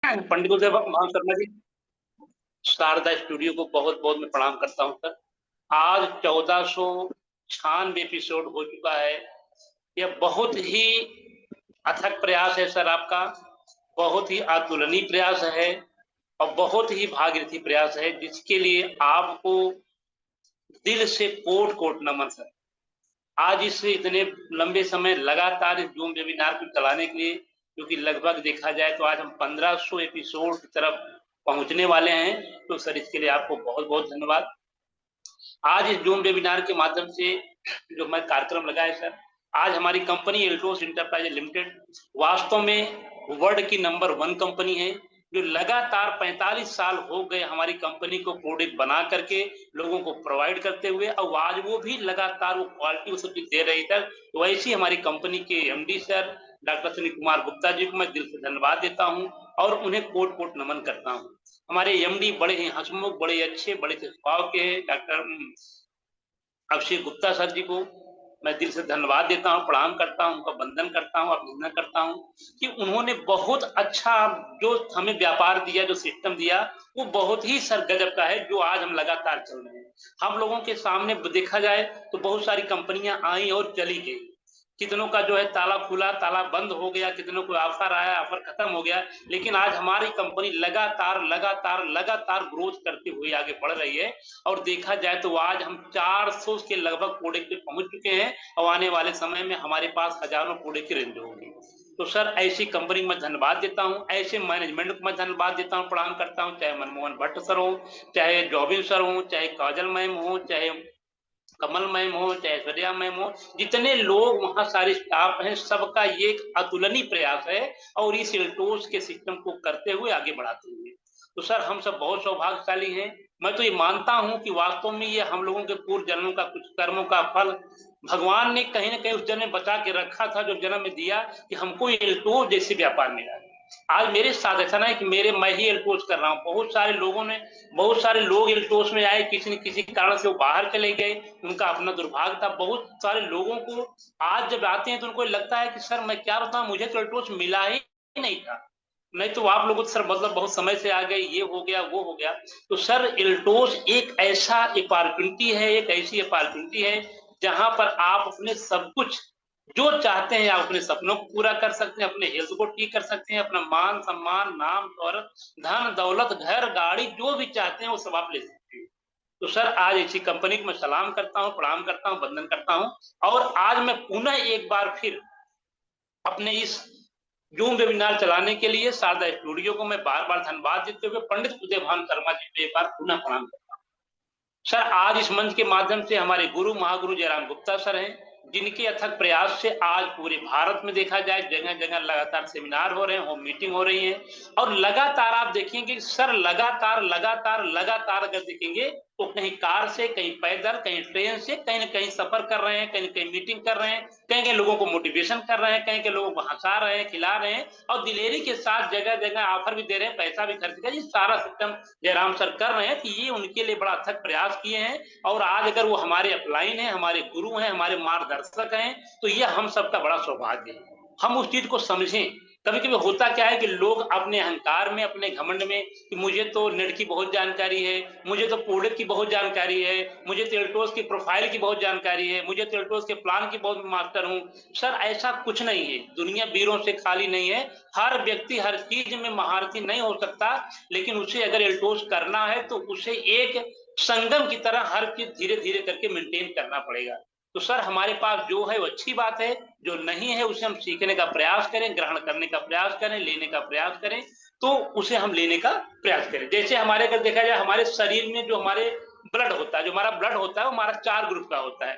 पंडित गुरुदेव मान शर्मा जी, शारदा स्टूडियो को बहुत बहुत मैं प्रणाम करता हूँ सर। आज 1496 एपिसोड हो चुका है। यह बहुत ही अथक प्रयास है सर आपका, बहुत ही अतुलनीय प्रयास है और बहुत ही भागीरथी प्रयास है, जिसके लिए आपको दिल से कोट कोट नमन सर। आज इस इतने लंबे समय लगातार इस जूम वेबिनार को चलाने के लिए, क्योंकि लगभग देखा जाए तो आज हम 1500 एपिसोड की तरफ पहुंचने वाले हैं, तो सर इसके लिए आपको बहुत बहुत धन्यवाद। आज इस जूम वेबिनार के माध्यम से जो हमारा कार्यक्रम लगा है सर, आज हमारी कंपनी एल्टोस इंटरप्राइज लिमिटेड वास्तव में वर्ल्ड की नंबर 1 कंपनी है, जो लगातार 45 साल हो गए हमारी कंपनी को प्रोडक्ट बना करके लोगों को प्रोवाइड करते हुए, और आज वो भी लगातार वो क्वालिटी सब दे रही है। तो वैसी हमारी कंपनी के MD sir doctor Sunil Kumar Gupta ji को मैं दिल से धन्यवाद देता हूँ और उन्हें कोट कोट नमन करता हूँ। हमारे एमडी बड़े ही हंसमुख, बड़े अच्छे, बड़े स्वभाव के डॉक्टर अभिषेक गुप्ता सर जी को मैं दिल से धन्यवाद देता हूँ, प्रणाम करता हूँ, उनका वंदन करता हूँ, अभिनंदन करता हूँ कि उन्होंने बहुत अच्छा जो हमें व्यापार दिया, जो सिस्टम दिया, वो बहुत ही सर गजब का है, जो आज हम लगातार चल रहे हैं। हम लोगों के सामने देखा जाए तो बहुत सारी कंपनियां आई और चली गई, कितनों का जो है ताला खुला, ताला बंद हो गया, कितनों को ऑफर आया, ऑफर खत्म हो गया, लेकिन आज हमारी कंपनी लगातार लगातार लगातार ग्रोथ करते हुए आगे बढ़ रही है। और देखा जाए तो आज हम 400 के लगभग प्रोडक्ट पे पहुंच चुके हैं और आने वाले समय में हमारे पास हजारों प्रोडक्ट की रेंज होगी। तो सर ऐसी कंपनी में धन्यवाद देता हूँ, ऐसे मैनेजमेंट को मैं धन्यवाद देता हूँ, प्रणाम करता हूँ, चाहे मनमोहन भट्ट सर हो, चाहे जॉबिन सर हो, चाहे काजल मैम हो, चाहे कमल मैम हो, चाहे ऐश्वर्या मैम हो, जितने लोग वहां सारे स्टाफ हैं, सबका ये एक अतुलनीय प्रयास है और इस एल्टोस के सिस्टम को करते हुए आगे बढ़ाते हुए। तो सर हम सब बहुत सौभाग्यशाली हैं। मैं तो ये मानता हूं कि वास्तव में ये हम लोगों के पूर्व जन्मों का कुछ कर्मों का फल भगवान ने कहीं ना कहीं उस जन्म में बचा के रखा था, जो जन्म में दिया कि हमको एल्टोस जैसे व्यापार मिला है। आज मेरे साथ ऐसा नहीं कि मैं ही एल्टोस कर रहा हूँ, बहुत सारे लोग एल्टोस में आए, किसी न किसी कारण से वो बाहर चले गए, उनका अपना दुर्भाग्य था। बहुत सारे लोगों को आज जब आते हैं तो उनको लगता है कि सर मैं क्या बताऊं, मुझे तो एल्टोस मिला ही नहीं था, नहीं तो आप लोग सर मतलब बहुत समय से आ गए, ये हो गया वो हो गया। तो सर एल्टोस एक ऐसा अपॉर्चुनिटी है, एक ऐसी अपॉर्चुनिटी है जहां पर आप अपने सब कुछ जो चाहते हैं आप अपने सपनों को पूरा कर सकते हैं, अपने हेल्थ को ठीक कर सकते हैं, अपना मान सम्मान नाम शौहरत धन दौलत घर गाड़ी जो भी चाहते हैं वो सब आप ले सकते हैं। तो सर आज ऐसी कंपनी को मैं सलाम करता हूँ, प्रणाम करता हूँ, वंदन करता हूँ। और आज मैं पुनः एक बार फिर अपने इस जूम वेबिनार चलाने के लिए शारदा स्टूडियो को मैं बार बार धन्यवाद देते हुए पंडित उदयभान शर्मा जी को एक बार पुनः प्रणाम करता हूँ। सर आज इस मंच के माध्यम से हमारे गुरु महागुरु जयराम गुप्ता सर हैं, जिनके अथक प्रयास से आज पूरे भारत में देखा जाए जगह जगह लगातार सेमिनार हो रहे हैं, होम मीटिंग हो रही है, और लगातार आप देखेंगे सर लगातार लगातार लगातार अगर देखेंगे तो कहीं कार से, कहीं पैदल, कहीं ट्रेन से, कहीं ना कहीं सफर कर रहे हैं, कहीं ना कहीं मीटिंग कर रहे हैं, कहीं कहीं लोगों को मोटिवेशन कर रहे हैं, कहीं के लोगों को हंसा रहे हैं, खिला रहे हैं, और दिलेरी के साथ जगह जगह ऑफर भी दे रहे हैं, पैसा भी खर्च कर, ये सारा सिस्टम जयराम सर कर रहे हैं कि ये उनके लिए बड़ा अथक प्रयास किए हैं। और आज अगर वो हमारे अपलाइन है, हमारे गुरु हैं, हमारे मार्गदर्शक हैं, तो ये हम सबका बड़ा सौभाग्य है। हम उस चीज को समझें। कभी कभी होता क्या है कि लोग अपने अहंकार में, अपने घमंड में कि मुझे तो नेट की बहुत जानकारी है, मुझे तो प्रोडक्ट की बहुत जानकारी है, मुझे तो एल्टोस की प्रोफाइल की बहुत जानकारी है, मुझे तो एल्टोस के प्लान की बहुत मास्टर हूं। सर ऐसा कुछ नहीं है, दुनिया वीरों से खाली नहीं है। हर व्यक्ति हर चीज में महारथी नहीं हो सकता, लेकिन उसे अगर एल्टोस करना है तो उसे एक संगम की तरह हर चीज धीरे धीरे करके मेंटेन करना पड़ेगा। तो सर हमारे पास जो है वो अच्छी बात है, जो नहीं है उसे हम सीखने का प्रयास करें, ग्रहण करने का प्रयास करें, लेने का प्रयास करें, तो उसे हम लेने का प्रयास करें। जैसे हमारे अगर देखा जाए हमारे शरीर में जो हमारे ब्लड होता है, जो हमारा ब्लड होता है वो हमारा 4 ग्रुप का होता है,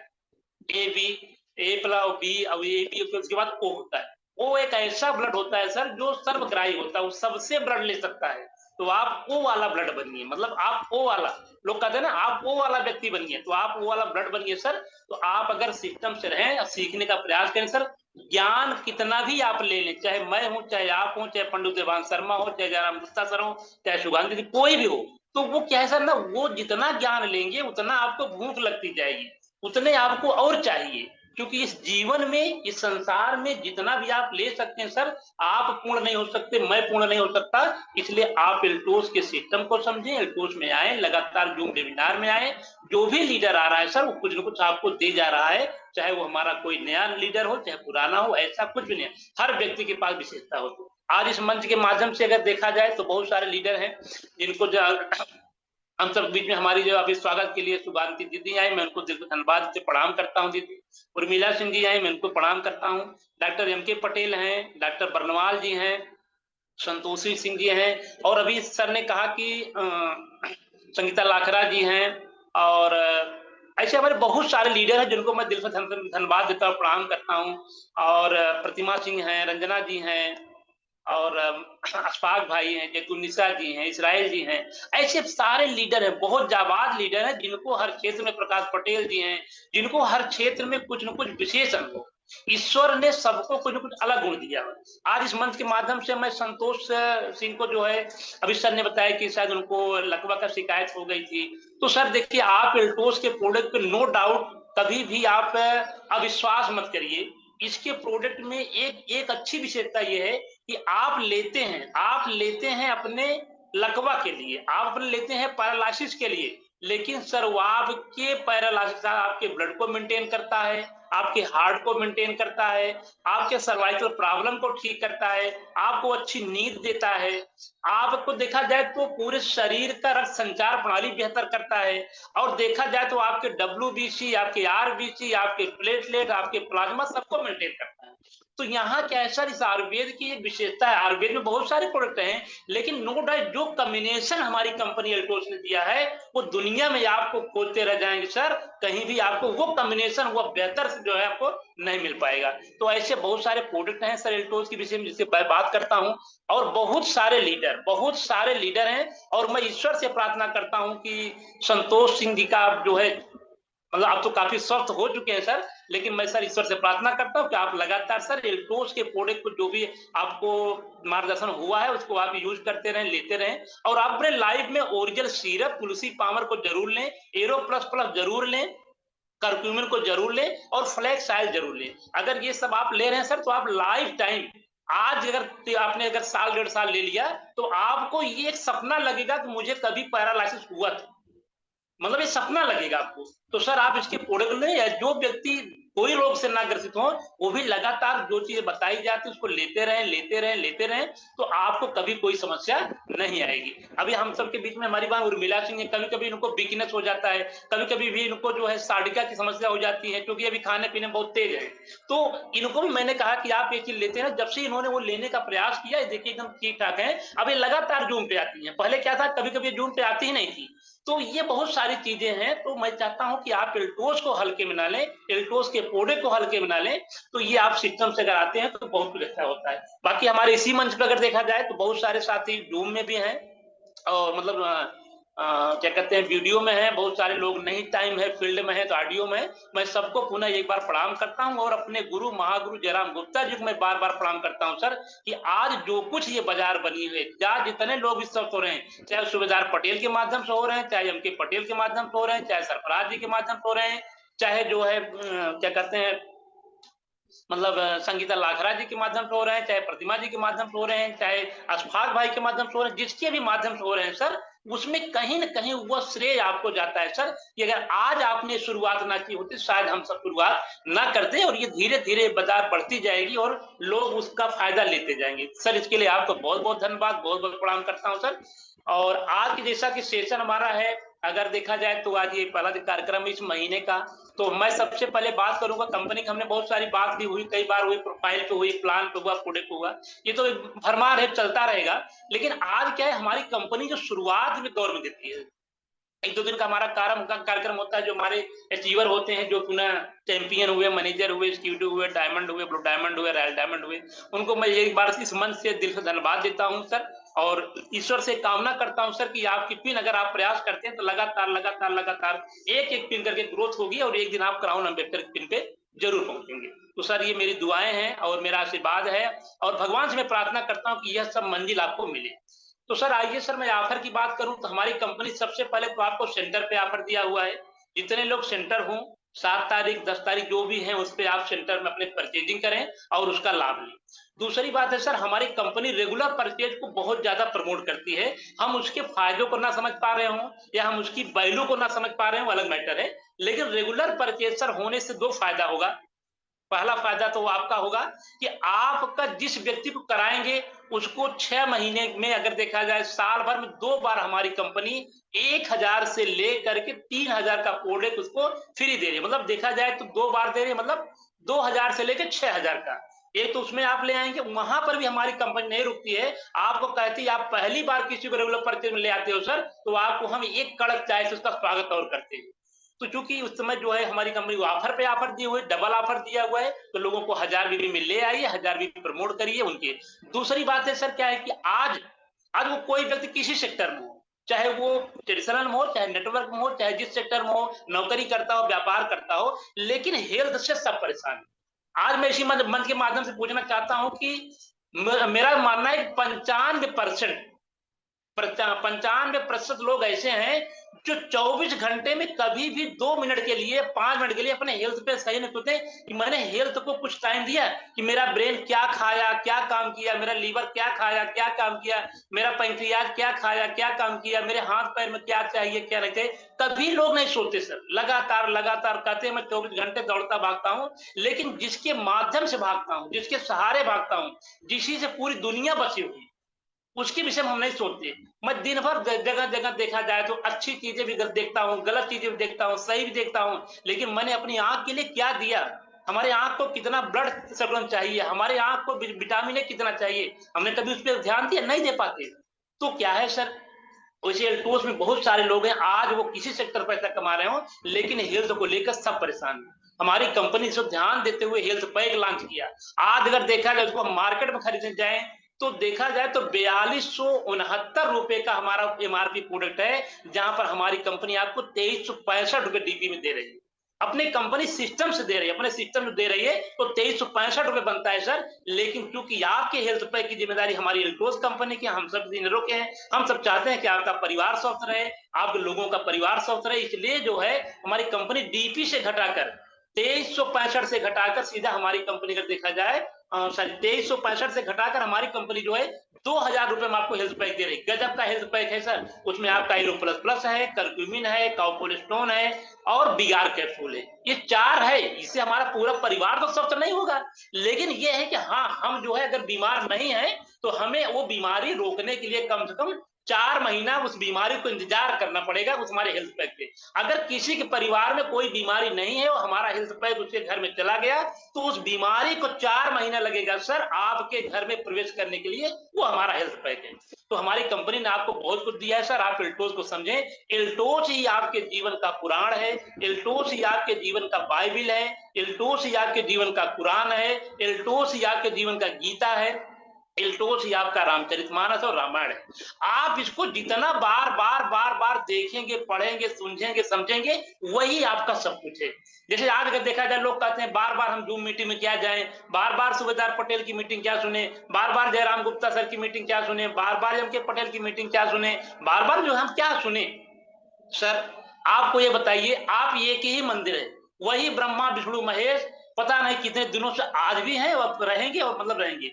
A B, A plus B, और ए बी उसके बाद ओ होता है। वो एक ऐसा ब्लड होता है सर जो सर्वग्राही होता है, वो सबसे ब्लड ले सकता है। तो आप ओ वाला ब्लड बनिए, मतलब आप ओ वाला, लोग कहते हैं ना आप वो वाला व्यक्ति बनिए, तो आप वो वाला ब्लड बनिए सर। तो आप अगर सिस्टम से रहें, सीखने का प्रयास करें सर, ज्ञान कितना भी आप ले लें, चाहे मैं हूं, चाहे आप हो, चाहे पंडित देवान शर्मा हो, चाहे जयराम गुप्ता सर हो, चाहे सुगंध जी, कोई भी हो, तो वो क्या है सर ना, वो जितना ज्ञान लेंगे उतना आपको भूख लगती जाएगी, उतने आपको और चाहिए। क्योंकि इस जीवन में, इस संसार में जितना भी आप ले सकते हैं सर, आप पूर्ण नहीं हो सकते, मैं पूर्ण नहीं हो सकता। इसलिए आप एल्टोस के सिस्टम को समझें, एल्टोस में आए, लगातार जूम वेबिनार में आए। जो भी लीडर आ रहा है सर, वो कुछ ना कुछ आपको दे जा रहा है, चाहे वो हमारा कोई नया लीडर हो, चाहे पुराना हो, ऐसा कुछ भी नहीं है। हर व्यक्ति के पास विशेषता होती है। आज इस मंच के माध्यम से अगर देखा जाए तो बहुत सारे लीडर हैं जिनको हम सब बीच में हमारी जो अभी स्वागत के लिए सुभांति दीदी आई, मैं उनको दिल से धन्यवाद से प्रणाम करता हूँ। दीदी उर्मिला सिंह जी आई, मैं उनको प्रणाम करता हूँ। डॉक्टर एम के पटेल हैं, डॉक्टर बर्नवाल जी हैं, संतोषी सिंह जी हैं, और अभी सर ने कहा कि संगीता लाखरा जी हैं, और ऐसे हमारे बहुत सारे लीडर हैं जिनको मैं दिल से धन्यवाद देता हूँ, प्रणाम करता हूँ। और प्रतिमा सिंह हैं, रंजना जी हैं, और अशफाक भाई हैं, जैतुन्निसा जी हैं, इसराइल जी हैं। ऐसे सारे लीडर हैं, बहुत जाबाज लीडर हैं, जिनको हर क्षेत्र में, प्रकाश पटेल जी हैं, जिनको हर क्षेत्र में कुछ न कुछ विशेष अनुभव। ईश्वर ने सबको कुछ न कुछ अलग गुण दिया है। आज इस मंच के माध्यम से मैं संतोष सिंह को जो है, अभी सर ने बताया कि शायद उनको लकवा का शिकायत हो गई थी। तो सर देखिए, आप एल्टोस के प्रोडक्ट पे नो डाउट कभी भी आप अविश्वास मत करिए। इसके प्रोडक्ट में एक एक अच्छी विशेषता ये है कि आप लेते हैं अपने लकवा के लिए, आप अपने लेते हैं पैरालिसिस के लिए, लेकिन सर वो आपके पैरालिसिस, आपके ब्लड को मेंटेन करता है, आपके हार्ट को मेंटेन करता है, आपके सर्वाइकल प्रॉब्लम को ठीक करता है, आपको अच्छी नींद देता है, आपको देखा जाए तो पूरे शरीर का रक्त संचार प्रणाली बेहतर करता है, और देखा जाए तो आपके डब्ल्यूबीसी, आपके आरबीसी, आपके प्लेटलेट, आपके प्लाज्मा सबको मेंटेन करता है। तो यहाँ क्या है सर, इस आयुर्वेद की एक विशेषता है। आयुर्वेद में बहुत सारे प्रोडक्ट हैं, लेकिन नो डाउट जो कॉम्बिनेशन हमारी कंपनी एल्टोस ने दिया है, वो दुनिया में आपको खोजते रह जाएंगे सर, कहीं भी आपको वो कॉम्बिनेशन, वो बेहतर जो है आपको नहीं मिल पाएगा। तो ऐसे बहुत सारे प्रोडक्ट हैं सर एल्टोस के विषय में, जिससे मैं बात करता हूँ, और बहुत सारे लीडर हैं। और मैं ईश्वर से प्रार्थना करता हूँ कि संतोष सिंह जी का जो है, मतलब आप तो काफी स्वस्थ हो चुके हैं सर, लेकिन मैं सर ईश्वर से प्रार्थना करता हूँ कि आप लगातार सर एल्टोस के प्रोडक्ट को, जो भी आपको मार्गदर्शन हुआ है, उसको आप यूज करते रहें, लेते रहें, और आप अपने लाइफ में ओरिजिनल सीरप तुलसी पामर को जरूर लें, एरो प्लस प्लस जरूर लें, करक्यूमिन को जरूर लें, और फ्लैक्स ऑयल जरूर लें। अगर ये सब आप ले रहे हैं सर, तो आप लाइफ टाइम, आज अगर आपने अगर साल डेढ़ साल ले लिया, तो आपको ये एक सपना लगेगा कि मुझे कभी पैरालिसिस हुआ था, मतलब ये सपना लगेगा आपको। तो सर आप इसके प्रोडक्ट लें, या जो व्यक्ति कोई रोग से ना ग्रसित हो, वो भी लगातार जो चीजें बताई जाती है उसको लेते रहें, तो आपको कभी कोई समस्या नहीं आएगी। अभी हम सबके बीच में हमारी बात उर्मिला सिंह है, कभी कभी इनको वीकनेस हो जाता है, कभी कभी भी इनको जो है सार्डिका की समस्या हो जाती है, क्योंकि अभी खाने पीने बहुत तेज है। तो इनको भी मैंने कहा कि आप ये चीज लेते हैं, जब से इन्होंने वो लेने का प्रयास किया, देखिए एकदम ठीक ठाक है। अब ये लगातार जूम पे आती है, पहले क्या था, कभी कभी जूम पे आती ही नहीं थी। तो ये बहुत सारी चीजें हैं। तो मैं चाहता हूं कि आप एल्टोस को हल्के में ना लें, एल्टोस के प्रोडक्ट को हल्के में ना लें, तो ये आप सिस्टम से अगर आते हैं तो बहुत कुछ अच्छा होता है। बाकी हमारे इसी मंच पर अगर देखा जाए तो बहुत सारे साथी जूम में भी हैं, और मतलब क्या कहते हैं, वीडियो में है, बहुत सारे लोग नहीं टाइम है, फील्ड में है, तो ऑडियो में। मैं सबको पुनः एक बार प्रणाम करता हूं, और अपने गुरु महागुरु जयराम गुप्ता जी को मैं बार बार प्रणाम करता हूं सर, कि आज जो कुछ ये बाजार बनी हुई है, जितने लोग इस वक्त हो रहे हैं, चाहे सूबेदार पटेल के माध्यम से हो रहे हैं, चाहे एम के पटेल के माध्यम से हो रहे हैं, चाहे सरफराज जी के माध्यम से हो रहे हैं, चाहे जो है क्या कहते हैं, मतलब संगीता लाखरा जी के माध्यम से हो रहे हैं, चाहे प्रतिमा जी के माध्यम से हो रहे हैं, चाहे अशफाक भाई के माध्यम से हो रहे हैं, जिसके भी माध्यम से हो रहे हैं सर, उसमें कहीं ना कहीं वो श्रेय आपको जाता है सर, कि अगर आज आपने शुरुआत ना की होती, शायद हम सब शुरुआत ना करते, और ये धीरे धीरे बाजार बढ़ती जाएगी और लोग उसका फायदा लेते जाएंगे सर। इसके लिए आपको बहुत बहुत धन्यवाद, बहुत बहुत प्रणाम करता हूँ सर। और आज की जैसा कि सेशन हमारा है, अगर देखा जाए तो आज ये पहला कार्यक्रम इस महीने का, तो मैं सबसे पहले बात करूंगा कंपनी की। हमने बहुत सारी बात भी हुई, कई बार हुई, प्रोफाइल पे हुई, प्लान पे हुआ, प्रोडक्ट हुआ, ये तो भरमार है, चलता रहेगा। लेकिन आज क्या है, हमारी कंपनी जो शुरुआत में दौर में देती है, एक दो दिन का हमारा कार्यक्रम होता है, जो हमारे अचीवर होते हैं, जो पुनः चैंपियन हुए, मैनेजर हुए, एक्जीक्यूटिव हुए, डायमंड हुए, ब्लू डायमंड हुए, रॉयल डायमंड हुए, उनको मैं एक बार इस मन से दिल से धन्यवाद देता हूं सर। और ईश्वर से कामना करता हूं सर कि आपकी पिन अगर आप प्रयास करते हैं तो लगातार एक एक पिन करके ग्रोथ होगी, और एक दिन आप क्राउन एम्बेसडर पिन पे जरूर पहुंचेंगे। तो सर ये मेरी दुआएं हैं और मेरा आशीर्वाद है, और भगवान से मैं प्रार्थना करता हूं कि यह सब मंजिल आपको मिले। तो सर आइए सर, मैं ऑफर की बात करूं तो हमारी कंपनी सबसे पहले तो आपको सेंटर पे ऑफर दिया हुआ है, जितने लोग सेंटर हों 7 तारीख 10 तारीख जो भी है उस पे आप सेंटर में अपने परचेजिंग करें और उसका लाभ लें। दूसरी बात है सर, हमारी कंपनी रेगुलर परचेज को बहुत ज्यादा प्रमोट करती है। हम उसके फायदों को ना समझ पा रहे हों या हम उसकी वैल्यू को ना समझ पा रहे हो, अलग मैटर है। लेकिन रेगुलर परचेज सर होने से 2 फायदा होगा। पहला फायदा तो आपका होगा कि आपका जिस व्यक्ति को कराएंगे उसको 6 महीने में अगर देखा जाए साल भर में 2 बार हमारी कंपनी 1000 से लेकर के 3000 का प्रोडक्ट उसको फ्री दे रही है। मतलब देखा जाए तो 2 बार दे रही है, मतलब 2000 से लेकर 6000 का। एक तो उसमें आप ले आएंगे, वहां पर भी हमारी कंपनी नहीं रुकती है। आपको कहती है आप पहली बार किसी को रेगुलर परचेज में ले आते हो सर, तो आपको हम एक कड़क चाय से उसका स्वागत और करते हैं। तो चूंकि उस समय जो है हमारी कंपनी को ऑफर पे ऑफर दिए हुए, डबल ऑफर दिया हुआ है, तो लोगों को 1000 बीबी में ले आइए, 1000 बीबी प्रमोट करिए उनके। दूसरी बात है सर क्या है कि आज आज वो कोई व्यक्ति किसी सेक्टर में हो, चाहे वो ट्रेडिशनल में हो, चाहे नेटवर्क में हो, चाहे जिस सेक्टर में हो, नौकरी करता हो, व्यापार करता हो, लेकिन हेल्थ से सब परेशान है। आज मैं इसी मंच के माध्यम से पूछना चाहता हूं कि मेरा मानना है 95% लोग ऐसे हैं जो 24 घंटे में कभी भी 2 मिनट के लिए 5 मिनट के लिए अपने हेल्थ पे सही नहीं सोचते कि मैंने हेल्थ को कुछ टाइम दिया कि मेरा ब्रेन क्या खाया क्या काम किया, मेरा लीवर क्या खाया क्या काम किया, मेरा पैंक्रियाज क्या खाया क्या काम किया, मेरे हाथ पैर में क्या चाहिए क्या नहीं चाहिए। कभी लोग नहीं सोचते सर, लगातार लगातार कहते हैं मैं 24 घंटे दौड़ता भागता हूँ। लेकिन जिसके माध्यम से भागता हूँ, जिसके सहारे भागता हूँ, जिसी से पूरी दुनिया बची हुई, उसके विषय में हम नहीं सोचते। मैं दिन भर जगह जगह देखा जाए तो अच्छी चीजें भी देखता हूँ, गलत चीजें भी देखता हूँ, सही भी देखता हूँ, लेकिन मैंने अपनी आंख के लिए क्या दिया? हमारे आंख को कितना ब्लड सर्कुलेशन चाहिए, हमारे आंख को विटामिन ए कितना चाहिए, हमने कभी उस पर ध्यान दिया? नहीं दे पाते। तो क्या है सर, वैसे एल्टोस में बहुत सारे लोग हैं, आज वो किसी सेक्टर पैसा कमा रहे हो, लेकिन हेल्थ को लेकर सब परेशान है। हमारी कंपनी से ध्यान देते हुए हेल्थ पैक लॉन्च किया। आज अगर देखा जाए उसको मार्केट में खरीदने जाए तो देखा जाए तो 4269 रुपए का हमारा एमआरपी प्रोडक्ट है, जहां पर हमारी कंपनी आपको 2365 रुपए डीपी में दे रही है। अपने कंपनी सिस्टम से दे रही है, अपने सिस्टम से दे रही है, तो 2365 रुपए बनता है सर। लेकिन क्योंकि आपके हेल्थ पैक की जिम्मेदारी हमारी एल्टोस कंपनी की, हम सब इंजीनियरों के हैं, हम सब चाहते हैं कि आपका परिवार स्वस्थ रहे, आपके लोगों का परिवार स्वस्थ रहे, इसलिए जो है हमारी कंपनी डीपी से घटाकर 2365 से घटाकर सीधा हमारी कंपनी का देखा जाए सॉरी 2365 से घटाकर हमारी कंपनी जो है 2000 रुपए में आपको हेल्थ पैक दे रही है। गजब का हेल्थ पैक है सर। उसमें आपका हीरो प्लस प्लस है, करक्यूमिन है, काउपोलिस्टोन है और बिगार कैप्सूल है। ये 4 है, इससे हमारा पूरा परिवार तो स्वस्थ नहीं होगा, लेकिन ये है कि हाँ हम जो है अगर बीमार नहीं है तो हमें वो बीमारी रोकने के लिए कम से कम 4 महीना उस बीमारी को इंतजार करना पड़ेगा उस हमारे हेल्थ पैक पे। अगर किसी के परिवार में कोई बीमारी नहीं है और हमारा हेल्थ पैक उसके घर में चला गया तो उस बीमारी को 4 महीना लगेगा सर आपके घर में प्रवेश करने के लिए, वो हमारा हेल्थ पैक है। तो हमारी कंपनी ने आपको बहुत कुछ दिया है सर, आप एल्टोस को समझें। एल्टोस ही आपके जीवन का पुराण है, एल्टोस ही आपके जीवन का बाइबिल है, एल्टोस ही आपके जीवन का कुरान है, एल्टोस ही आपके जीवन का गीता है, एल्टोस ही आपका रामचरितमानस और रामायण है। आप इसको जितना बार बार बार बार देखेंगे, पढ़ेंगे, समझेंगे, समझेंगे, वही आपका सब कुछ है। जैसे आज अगर देखा जाए लोग कहते हैं बार बार हम जूम मीटिंग में क्या जाएं, बार बार सूबेदार पटेल की मीटिंग क्या सुने, बार बार जयराम गुप्ता सर की मीटिंग क्या सुने, बार बार एम के पटेल की मीटिंग क्या सुने, बार बार जो हम क्या सुने। सर आपको ये बताइए, आप एक ही मंदिर है, वही ब्रह्मा विष्णु महेश पता नहीं कितने दिनों से आज भी हैं और रहेंगे और मतलब रहेंगे।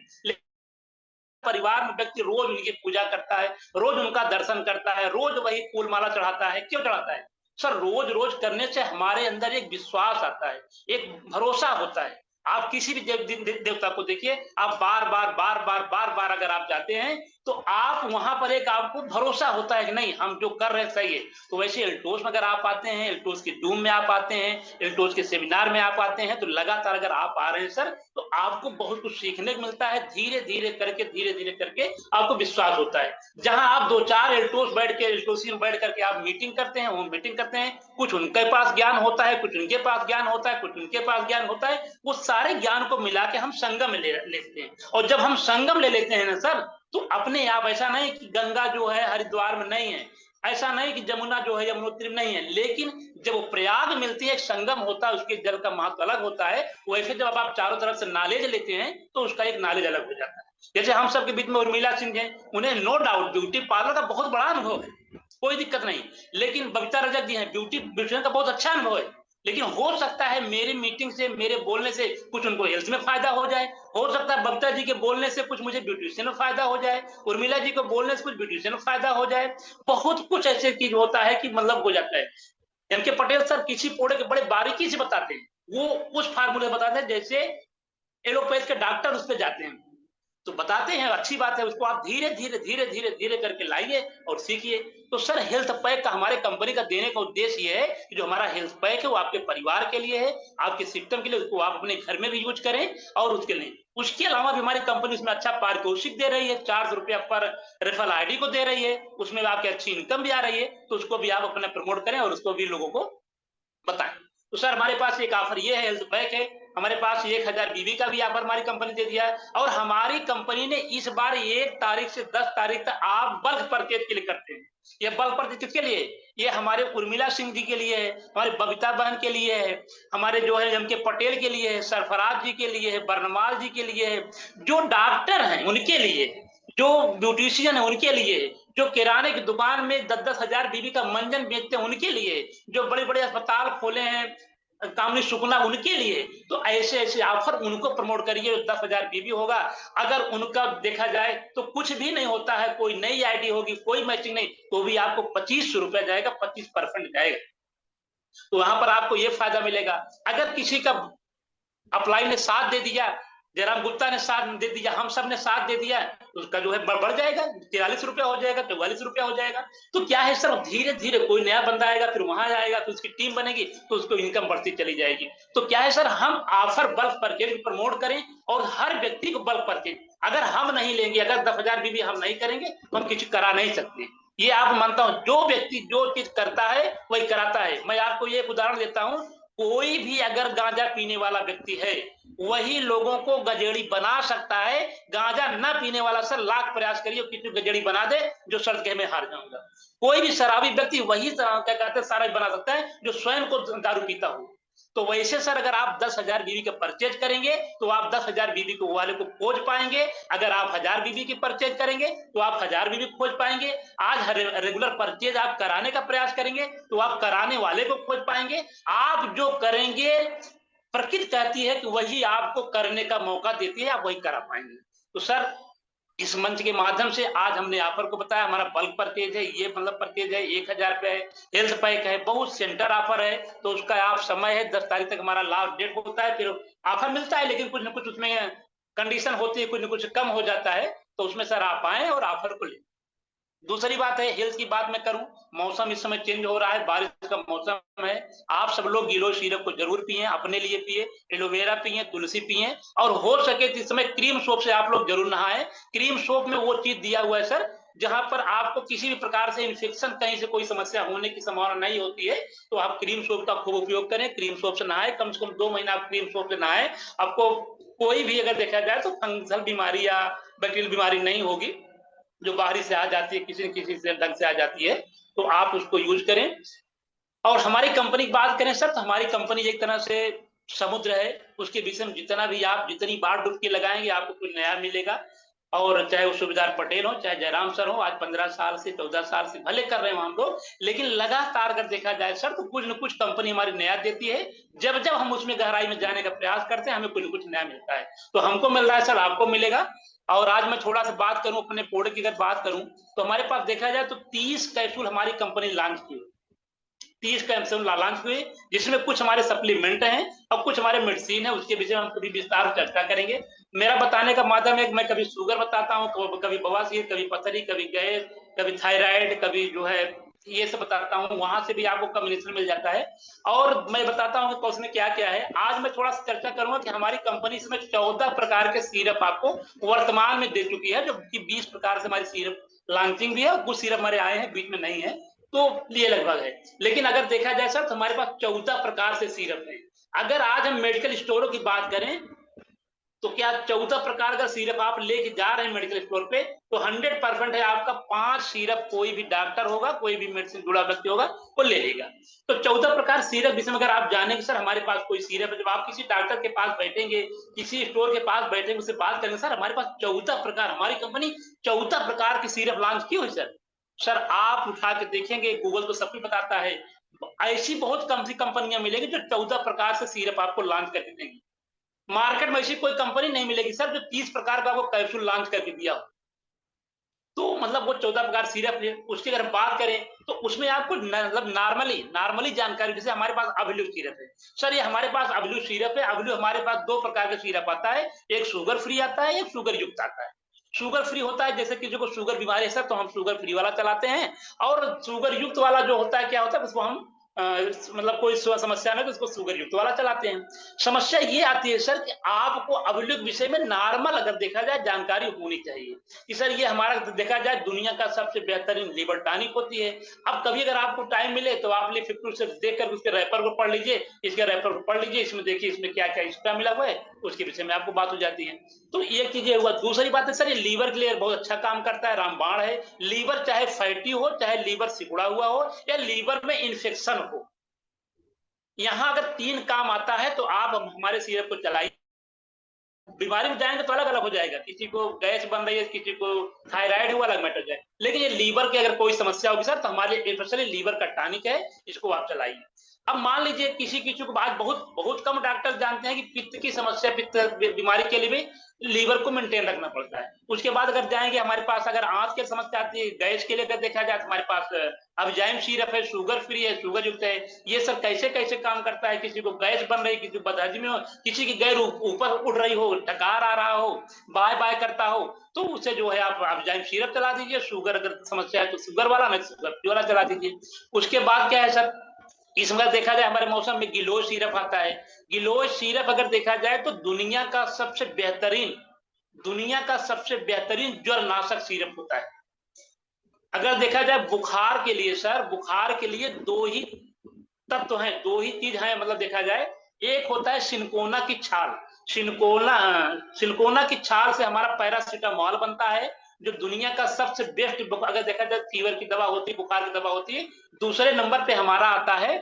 परिवार में व्यक्ति रोज उनकी पूजा करता है, रोज उनका दर्शन करता है, रोज वही फूल माला चढ़ाता है। क्यों चढ़ाता है सर? रोज रोज करने से हमारे अंदर एक विश्वास आता है, एक भरोसा होता है। आप किसी भी देवता को देखिए, आप बार बार बार बार बार बार अगर आप जाते हैं तो आप वहां पर एक आपको भरोसा होता है कि नहीं हम जो कर रहे हैं सही है। तो वैसे एल्टोस में अगर आप आते हैं, एल्टोस के डूम में आप आते हैं, एल्टोस के सेमिनार में आप आते हैं, तो लगातार अगर आप आ रहे हैं सर तो आपको बहुत कुछ सीखने को मिलता है। धीरे धीरे करके आपको विश्वास होता है। जहां आप 2-4 एल्टोस बैठ के एल्टोसी में बैठ करके आप मीटिंग करते हैं, वो मीटिंग करते हैं, कुछ उनके पास ज्ञान होता है, कुछ उनके पास ज्ञान होता है, कुछ उनके पास ज्ञान होता है, वो सारे ज्ञान को मिला के हम संगम में लेते हैं। और जब हम संगम ले लेते हैं ना सर, तो अपने आप ऐसा नहीं कि गंगा जो है हरिद्वार में नहीं है, ऐसा नहीं कि जमुना जो है यमुनोत्री में नहीं है, लेकिन जब वो प्रयाग मिलती है, एक संगम होता है, उसके जल का महत्व अलग होता है। वैसे जब आप चारों तरफ से नॉलेज लेते हैं तो उसका एक नॉलेज अलग हो जाता है। जैसे हम सबके बीच में उर्मिला सिंह हैं, उन्हें नो डाउट ब्यूटी पार्लर का बहुत बड़ा अनुभव है, कोई दिक्कत नहीं। लेकिन बबीता रजक जी हैं, ब्यूटी ब्यूटिशियन का बहुत अच्छा अनुभव है, लेकिन हो सकता है मेरी मीटिंग से, मेरे बोलने से कुछ उनको हेल्थ में फायदा हो जाए, हो सकता है बबीता जी के बोलने से कुछ मुझे ब्यूटिशियन में फायदा हो जाए, उर्मिला जी को बोलने से कुछ ब्यूटिशियन में फायदा हो जाए। बहुत कुछ ऐसे चीज होता है कि मतलब हो जाता है। एम के पटेल सर किसी पौधे के बड़े बारीकी से बताते हैं, वो कुछ फार्मूले बताते हैं, जैसे एलोपैथ के डॉक्टर उस पर जाते हैं तो बताते हैं, अच्छी बात है, उसको आप धीरे धीरे धीरे धीरे धीरे करके लाइए और सीखिए। तो सर हेल्थ पैक का हमारे कंपनी का देने का उद्देश्य ये है कि जो हमारा हेल्थ पैक है वो आपके परिवार के लिए है, आपके सिस्टम के लिए, उसको आप अपने घर में भी यूज करें और उसके लिए, उसके अलावा भी हमारी कंपनी उसमें अच्छा पारितोषिक दे रही है, 400 रुपया पर रेफरल आईडी को दे रही है, उसमें आपकी अच्छी इनकम भी आ रही है, तो उसको भी आप अपना प्रमोट करें और उसको भी लोगों को बताएं। तो सर हमारे पास एक ऑफर ये है, हेल्थ पैक है, हमारे पास 1000 बीबी का भी ऑफर हमारी कंपनी दे दिया है, और हमारी कंपनी ने इस बार 1 तारीख से 10 तारीख तक आप बल्क परचेज के लिए करते हैं। ये बल्क परचेज किसके लिए? ये हमारे उर्मिला सिंह जी के लिए है, हमारे बबीता बहन के लिए है, हमारे जो है एम के पटेल के लिए है, सरफराज जी के लिए है, बर्नवाल जी के लिए है, जो डॉक्टर हैं उनके लिए, जो ब्यूटिशियन है उनके लिए, जो किराने की दुकान में 10-10 हजार बीबी का मंजन बेचते हैं उनके लिए, जो बड़े बड़े अस्पताल खोले हैं कामनी सुकना उनके लिए, तो ऐसे ऐसे ऑफर उनको प्रमोट करिए। 10,000 बीबी होगा, अगर उनका देखा जाए तो कुछ भी नहीं होता है, कोई नई आईडी होगी, कोई मैचिंग नहीं, तो भी आपको 2500 रुपया जाएगा, 25% जाएगा, तो वहां पर आपको ये फायदा मिलेगा। अगर किसी का अप्लाई ने साथ दे दिया, जयराम गुप्ता ने साथ दे दिया, हम सब ने साथ दे दिया, तो उसका जो है बढ़ जाएगा, 43 रुपया हो जाएगा, 44 रुपया हो जाएगा। तो क्या है सर, धीरे धीरे कोई नया बंदा आएगा, फिर वहां जाएगा, तो उसकी टीम बनेगी, तो उसको इनकम बढ़ती चली जाएगी। तो क्या है सर, हम ऑफर बल्क परचेज प्रमोट करें और हर व्यक्ति को बल्क परचेज, अगर हम नहीं लेंगे, अगर 10,000 बीबी हम नहीं करेंगे तो हम कुछ करा नहीं सकते। ये आप मानता हूं, जो व्यक्ति जो चीज करता है वही कराता है। मैं आपको ये एक उदाहरण देता हूं, कोई भी अगर गांजा पीने वाला व्यक्ति है वही लोगों को गजेड़ी बना सकता है। गांजा ना पीने वाला सर लाख प्रयास करिए किसी गजेड़ी बना दे, जो शर्त के मैं हार जाऊंगा। कोई भी शराबी व्यक्ति वही क्या कहते हैं सारा बना सकता है जो स्वयं को दारू पीता हो। तो वैसे सर अगर आप 10,000 बीबी के परचेज करेंगे तो आप 10,000 बीबी को वाले को खोज पाएंगे, अगर आप 1000 बीबी की परचेज करेंगे तो आप 1000 बीबी खोज पाएंगे, आज रेगुलर परचेज आप कराने का प्रयास करेंगे तो आप कराने वाले को खोज पाएंगे। आप जो करेंगे, प्रकृति कहती है कि वही आपको करने का मौका देती है, आप वही करा पाएंगे। तो सर इस मंच के माध्यम से आज हमने ऑफर को बताया, हमारा बल्क परचेज है, ये मतलब परचेज है 1000 रुपए है, हेल्थ पैक है, बहुत सेंटर ऑफर है, तो उसका आप समय है 10 तारीख तक हमारा लास्ट डेट होता है, फिर ऑफर मिलता है, लेकिन कुछ ना कुछ उसमें कंडीशन होती है, कुछ ना कुछ कम हो जाता है, तो उसमें सर आप आए और ऑफर को ले। दूसरी बात है, हेल्थ की बात मैं करूं, मौसम इस समय चेंज हो रहा है, बारिश का मौसम है, आप सब लोग गिलोय सीरप को जरूर पिए, अपने लिए पिए, एलोवेरा पिए, तुलसी पिए, और हो सके तो इस समय क्रीम सोप से आप लोग जरूर नहाएं। क्रीम सोप में वो चीज दिया हुआ है सर जहां पर आपको किसी भी प्रकार से इन्फेक्शन, कहीं से कोई समस्या होने की संभावना नहीं होती है, तो आप क्रीम सोप का खूब उपयोग करें, क्रीम सोप से नहाए, कम से कम 2 महीना आप क्रीम सोप से नहाए, आपको कोई भी अगर देखा जाए तो फंगल बीमारी या बैक्टीरियल बीमारी नहीं होगी, जो बाहरी से आ जाती है, किसी न किसी से ढंग से आ जाती है, तो आप उसको यूज करें। और हमारी कंपनी की बात करें सर, तो हमारी कंपनी एक तरह से समुद्र है, उसके बीच में जितना भी आप जितनी बार डुबकी लगाएंगे आपको कुछ नया मिलेगा। और चाहे वो सुबेदार पटेल हो, चाहे जयराम सर हो, आज 15 साल से 14 साल से भले कर रहे हो हम लोग, लेकिन लगातार अगर देखा जाए सर तो कुछ न कुछ कंपनी हमारी नया देती है, जब जब हम उसमें गहराई में जाने का प्रयास करते हैं हमें कुछ न कुछ नया मिलता है, तो हमको मिल रहा है सर, आपको मिलेगा। और आज मैं थोड़ा सा बात करूं अपने प्रोडक्ट की, अगर बात करूं तो हमारे पास देखा जाए तो 30 कैप्सूल हमारी कंपनी लॉन्च की, 30 कैप्सूल लॉन्च हुए, जिसमें कुछ हमारे सप्लीमेंट हैं और कुछ हमारे मेडिसिन है, उसके विषय में हम कभी विस्तार चर्चा करेंगे। मेरा बताने का माध्यम है, मैं कभी शुगर बताता हूँ, कभी बवासीर, कभी पथरी, कभी गैस, कभी थायराइड, कभी जो है ये सब बताता हूँ, वहां से भी आपको कम्युनिकेशन मिल जाता है। और मैं बताता हूँ कि उसमें क्या क्या है। आज मैं थोड़ा सा चर्चा करूंगा कि हमारी कंपनी इसमें 14 प्रकार के सिरप आपको वर्तमान में दे चुकी है, जो कि 20 प्रकार से हमारी सिरप लॉन्चिंग भी है, और कुछ सिरप हमारे आए हैं बीच में नहीं है, तो ये लगभग है। लेकिन अगर देखा जाए सर तो हमारे पास 14 प्रकार से सिरप है। अगर आज हम मेडिकल स्टोरों की बात करें तो क्या 14 प्रकार का सिरप आप लेके जा रहे हैं मेडिकल स्टोर पे, तो 100% है आपका 5 सिरप कोई भी डॉक्टर होगा, कोई भी मेडिसिन जुड़ा व्यक्ति होगा, वो ले लेगा। तो 14 प्रकार सिरप, जिसमें अगर आप जानेंगे सर हमारे पास कोई सिरप है, जब आप किसी डॉक्टर के पास बैठेंगे, किसी स्टोर के पास बैठेंगे, उससे बात करेंगे, सर हमारे पास 14 प्रकार, हमारी कंपनी 14 प्रकार की सिरप लॉन्च की हुई सर। सर आप उठा के देखेंगे, गूगल तो सब कुछ बताता है, ऐसी बहुत कम सी कंपनियां मिलेगी जो 14 प्रकार से सिरप आपको लॉन्च करके देंगी। मार्केट में ऐसी कोई कंपनी नहीं मिलेगी सर जो 30 प्रकार का आपको कैप्सूल लॉन्च करके दिया हो। तो मतलब वो 14 प्रकार सिरप है, उसकी अगर बात करें तो उसमें आपको मतलब नॉर्मली जानकारी, जैसे हमारे पास अवल्यू सिरप है। सर ये हमारे पास अवल्यू सिरप है, अवल्यू हमारे पास 2 प्रकार का सिरप आता है, एक शुगर फ्री आता है, एक शुगर युक्त आता है। शुगर फ्री होता है जैसे किसी को शुगर बीमारी है सर, तो हम शुगर फ्री वाला चलाते हैं, और शुगर युक्त वाला जो होता है क्या होता है उसको हम मतलब कोई समस्या नहीं तो उसको शुगर युक्त वाला चलाते हैं। समस्या ये आती है सर कि आपको अवल्यू विषय में नॉर्मल अगर देखा जाए जानकारी होनी चाहिए कि सर ये हमारा देखा जाए दुनिया का सबसे बेहतरीन लिवर टॉनिक होती है। अब कभी अगर आपको टाइम मिले तो आप लिफ्ट से देख कर उसके रैपर को पढ़ लीजिए, इसके रैपर को पढ़ लीजिए, इसमें देखिए इसमें क्या क्या एक्स्ट्रा मिला हुआ है, उसके विषय में आपको बात हो जाती है। तो ये चीजें हुआ। दूसरी बात है सर ये लीवर के लिए बहुत अच्छा काम करता है, रामबाण है। लीवर चाहे फैटी हो, चाहे लीवर सिकुड़ा हुआ हो, या लीवर में इंफेक्शन हो, यहाँ अगर 3 काम आता है तो आप हमारे सिरप को चलाइए। बीमारी में जाएंगे तो अलग अलग हो जाएगा, किसी को गैस बन रही है, किसी को थायराइड है, वो अलग मैटर है। लेकिन ये लीवर की अगर कोई समस्या होगी सर तो हमारे लिए स्पेशली लीवर का टॉनिक है, इसको आप चलाइए। अब मान लीजिए किसी किसी को आज बहुत बहुत कम डॉक्टर जानते हैं कि पित्त की समस्या, पित्त बीमारी के लिए भी लीवर को मेंटेन रखना पड़ता है। उसके बाद अगर जाएंगे हमारे पास, अगर आंत की समस्या आती है, गैस के लिए अगर देखा जाए तो हमारे पास अबजाइम सिरप है, शुगर फ्री है, शुगर युक्त है। ये सब कैसे कैसे काम करता है, किसी को गैस बन रही, किसी को बदहजमी हो, किसी की गैर ऊपर उड़ रही हो, डकार आ रहा हो, बाय बाय करता हो, तो उसे जो है आप अबजाइम सिरप चला दीजिए। शुगर अगर समस्या है तो शुगर वाला, नहीं शुगर फ्री वाला चला दीजिए। उसके बाद क्या है सर, इसमें देखा जाए हमारे मौसम में गिलोय सिरप आता है। गिलोय सिरप अगर देखा जाए तो दुनिया का सबसे बेहतरीन ज्वर नाशक सिरप होता है। अगर देखा जाए बुखार के लिए सर, बुखार के लिए 2 ही तत्व हैं, 2 ही चीज हैं, मतलब देखा जाए, एक होता है सिनकोना की छाल। सिनकोना सिनकोना की छाल से हमारा पैरासिटामोल बनता है, जो दुनिया का सबसे बेस्ट, अगर देखा जाए फीवर की दवा होती है, बुखार की दवा होती है। दूसरे नंबर पे हमारा आता है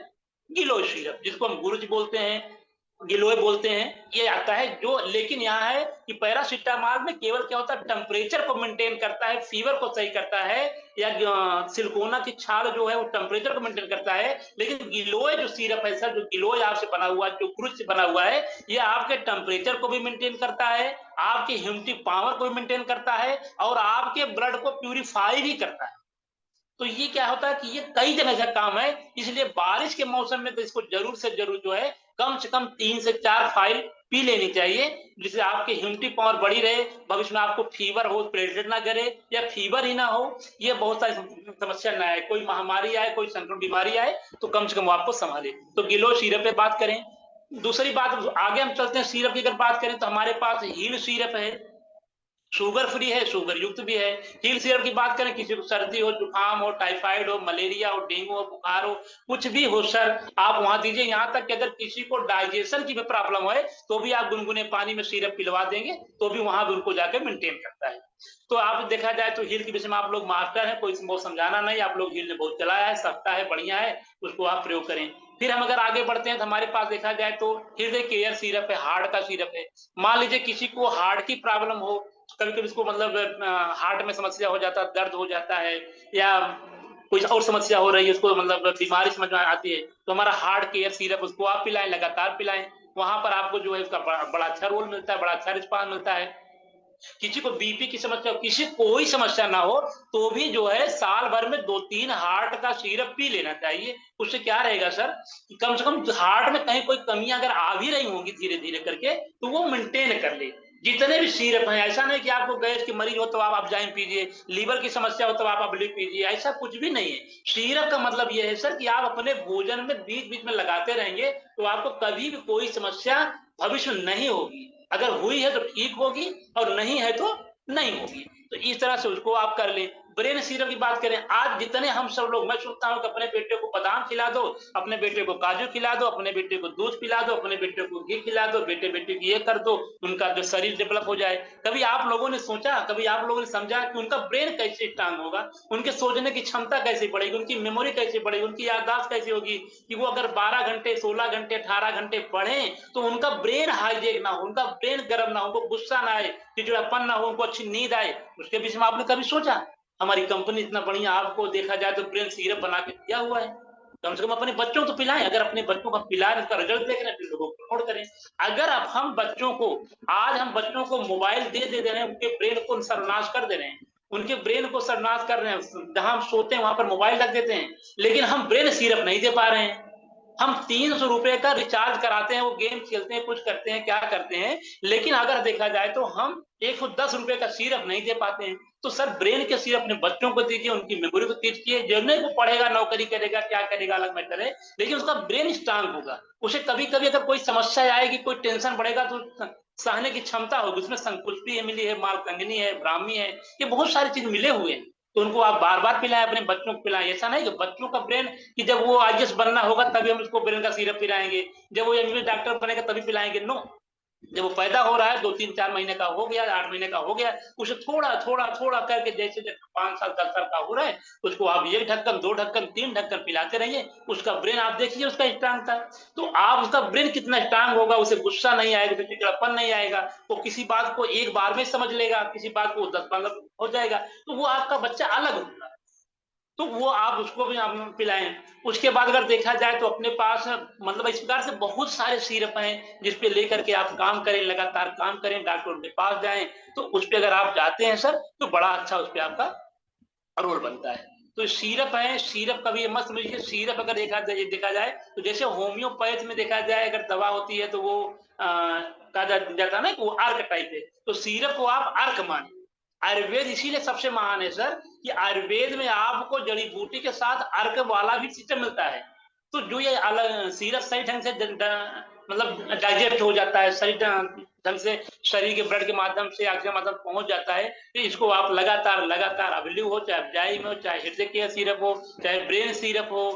गिलोय सिरप, जिसको हम गुरुज बोलते हैं, गिलोय बोलते हैं, ये आता है जो। लेकिन यहाँ है कि पैरासिटामोल में केवल क्या होता है, टेम्परेचर को मेंटेन करता है, फीवर को सही करता है, या सिलिकोना की छाल जो है वो टेम्परेचर को मेंटेन करता है। लेकिन गिलोय जो सिरप है सर, जो गिलोय आपसे बना हुआ, जो गुरुज से बना हुआ है, ये आपके टेम्परेचर को भी मेंटेन करता है, आपके ह्यूमिडिटी पावर को भी मेंटेन करता है, और आपके ब्लड को प्यूरिफाई भी करता है। तो ये क्या होता है कि ये कई जगह का काम है, इसलिए बारिश के मौसम में तो इसको जरूर से जरूर जो है कम से कम 3 से 4 फाइल पी लेनी चाहिए, जिससे आपकी ह्यूमिडिटी पावर बढ़ी रहे, भविष्य में आपको फीवर हो, प्लेटलेट ना करे, या फीवर ही ना हो, ये बहुत सारी समस्या ना आए, कोई महामारी आए, कोई संक्रमण बीमारी आए तो कम से कम वो आपको संभाले। तो गिलोय सिरप पे बात करें। दूसरी बात, आगे हम चलते हैं, सिरप की अगर बात करें तो हमारे पास हील सिरप है, शुगर फ्री है, शुगर युक्त भी है। हील सिरप की बात करें, किसी को सर्दी हो, जुकाम हो, टाइफाइड हो, मलेरिया हो, डेंगू हो, बुखार हो, कुछ भी हो सर, आप वहां दीजिए। यहाँ तक कि अगर किसी को डाइजेशन की भी प्रॉब्लम है तो भी आप गुनगुने पानी में सिरप पिलवा देंगे तो भी वहां भी उनको जाकर मेंटेन करता है। तो आप देखा जाए तो हील के विषय में आप लोग मास्टर है, कोई बहुत समझाना नहीं, आप लोग हील ने बहुत चलाया है, सस्ता है, बढ़िया है, उसको आप प्रयोग करें। फिर हम अगर आगे बढ़ते हैं तो हमारे पास देखा जाए तो हृदय केयर सिरप है, हार्ट का सिरप है। मान लीजिए किसी को हार्ट की प्रॉब्लम हो, कभी कभी इसको मतलब हार्ट में समस्या हो जाता है, दर्द हो जाता है, या कुछ और समस्या हो रही है, उसको मतलब बीमारी समझ में आती है, तो हमारा हार्ट केयर सिरप उसको आप पिलाएं, लगातार पिलाएं। वहां पर आपको जो है उसका बड़ा अच्छा रोल मिलता है, बड़ा अच्छा रिस्पॉन्स मिलता है। किसी को बीपी की समस्या हो, किसी कोई समस्या ना हो, तो भी जो है साल भर में 2-3 हार्ट का सिरप पी लेना चाहिए। उससे क्या रहेगा सर, कम से कम हार्ट में कहीं कोई कमियां अगर आ भी रही होंगी धीरे धीरे करके, तो वो मेंटेन कर ले। जितने भी सिरप हैं, ऐसा नहीं कि आपको गैस की मरीज हो तो आप अबजाइम पीजिए, लीवर की समस्या हो तो आप अबलिक पीजिए, ऐसा कुछ भी नहीं है। सिरप का मतलब यह है सर कि आप अपने भोजन में बीच बीच में लगाते रहेंगे तो आपको कभी भी कोई समस्या भविष्य में नहीं होगी। अगर हुई है तो ठीक होगी, और नहीं है तो नहीं होगी। तो इस तरह से उसको आप कर लें। ब्रेन सिरप की बात करें, आज जितने हम सब लोग, मैं सोचता हूँ कि अपने बेटे को बादाम खिला दो, अपने बेटे को काजू खिला दो, अपने बेटे को दूध पिला दो, अपने बेटे को घी खिला दो, बेटे बेटे की ये कर दो, उनका जो शरीर डेवलप हो जाए। कभी आप लोगों ने सोचा, कभी आप लोगों ने समझा कि उनका ब्रेन कैसे स्ट्रांग होगा, उनके सोचने की क्षमता कैसे बढ़ेगी, उनकी मेमोरी कैसे बढ़ेगी, उनकी याददाश्त कैसी होगी, कि वो अगर 12 घंटे, 16 घंटे, 18 घंटे पढ़े तो उनका ब्रेन हाईजेक ना हो, उनका ब्रेन गर्म ना हो, उनको गुस्सा ना आए, चिड़चिड़ापन ना हो, उनको अच्छी नींद आए। उसके बीच में आपने कभी सोचा? हमारी कंपनी इतना बढ़िया आपको देखा जाए तो ब्रेन सिरप बना के दिया हुआ है, कम से कम अपने बच्चों को तो पिलाएं। अगर अपने बच्चों का पिलाएं, उसका रिजल्ट देख रहे हैं, फिर लोगों को प्रमोट करें। अगर अब हम बच्चों को, आज हम बच्चों को मोबाइल दे रहे हैं, उनके ब्रेन को सर्वनाश कर दे रहे हैं, उनके ब्रेन को सर्वनाश कर रहे हैं। जहां हम सोते हैं वहां पर मोबाइल रख देते हैं, लेकिन हम ब्रेन सिरप नहीं दे पा रहे हैं। हम 300 रुपए का रिचार्ज कराते हैं, वो गेम खेलते हैं, कुछ करते हैं, क्या करते हैं, लेकिन अगर देखा जाए तो हम 110 रुपए का सिरप नहीं दे पाते हैं। तो सर ब्रेन के सिरप अपने बच्चों को दीजिए, उनकी मेमोरी को तेज कीजिए। जर्नल को पढ़ेगा, नौकरी करेगा, क्या करेगा अलग मैटर है, लेकिन उसका ब्रेन स्ट्रांग होगा। उसे कभी कभी अगर कोई समस्या आएगी, कोई टेंशन बढ़ेगा, तो सहने की क्षमता होगी। उसमें संकुष्टि मिली है, मालकंगनी है, ब्राह्मी है, ये बहुत सारी चीज मिले हुए हैं। तो उनको आप बार बार पिलाएं, अपने बच्चों को पिलाएं। ऐसा नहीं कि बच्चों का ब्रेन, कि जब वो आईएएस बनना होगा तभी हम उसको ब्रेन का सिरप पिलाएंगे, जब वो एमबीबीएस डॉक्टर बनेगा तभी पिलाएंगे। नो, जब वो पैदा हो रहा है, 2 3 4 महीने का हो गया, 8 महीने का हो गया, उसे थोड़ा थोड़ा थोड़ा करके, जैसे जैसे 5 साल 10 साल का हो रहा है, उसको आप 1 ढक्कन 2 ढक्कन 3 ढक्कन पिलाते रहिए। उसका ब्रेन आप देखिए, उसका स्ट्रांग था। तो आप, उसका ब्रेन कितना स्ट्रांग होगा, उसे गुस्सा नहीं आएगा, उसे चिड़चिड़ापन नहीं आएगा, वो किसी बात को एक बार में समझ लेगा, किसी बात को 10 15 हो जाएगा। तो वो आपका बच्चा अलग होगा। तो वो आप उसको भी आप पिलाएं। उसके बाद अगर देखा जाए तो अपने पास, मतलब इस प्रकार से बहुत सारे सिरप हैं जिसपे लेकर के आप काम करें, लगातार काम करें, डॉक्टर के पास जाएं। तो उस पे अगर आप जाते हैं सर, तो बड़ा अच्छा उस पे आपका रोल बनता है। तो सिरप है, सिरप का भी मत समझिए। सिरप अगर देखा जाए तो जैसे होम्योपैथ में देखा जाए, अगर दवा होती है तो वो कहा जाता है ना कि वो अर्क टाइप है, तो सिरप को आप अर्क माने। आयुर्वेद इसीलिए सबसे महान है सर, कि आयुर्वेद में आपको जड़ी बूटी के साथ अर्क वाला भी सिस्टम मिलता है। तो जो ये अलग सिरप सही ढंग से मतलब डाइजेस्ट हो जाता है, सही ढंग से शरीर के ब्लड के माध्यम से, आग के माध्यम पहुंच जाता है। तो इसको आप लगातार लगातार, अबल्यू हो, चाहे जाइम हो, चाहे हृदय केयर सिरप हो, चाहे ब्रेन सिरप हो,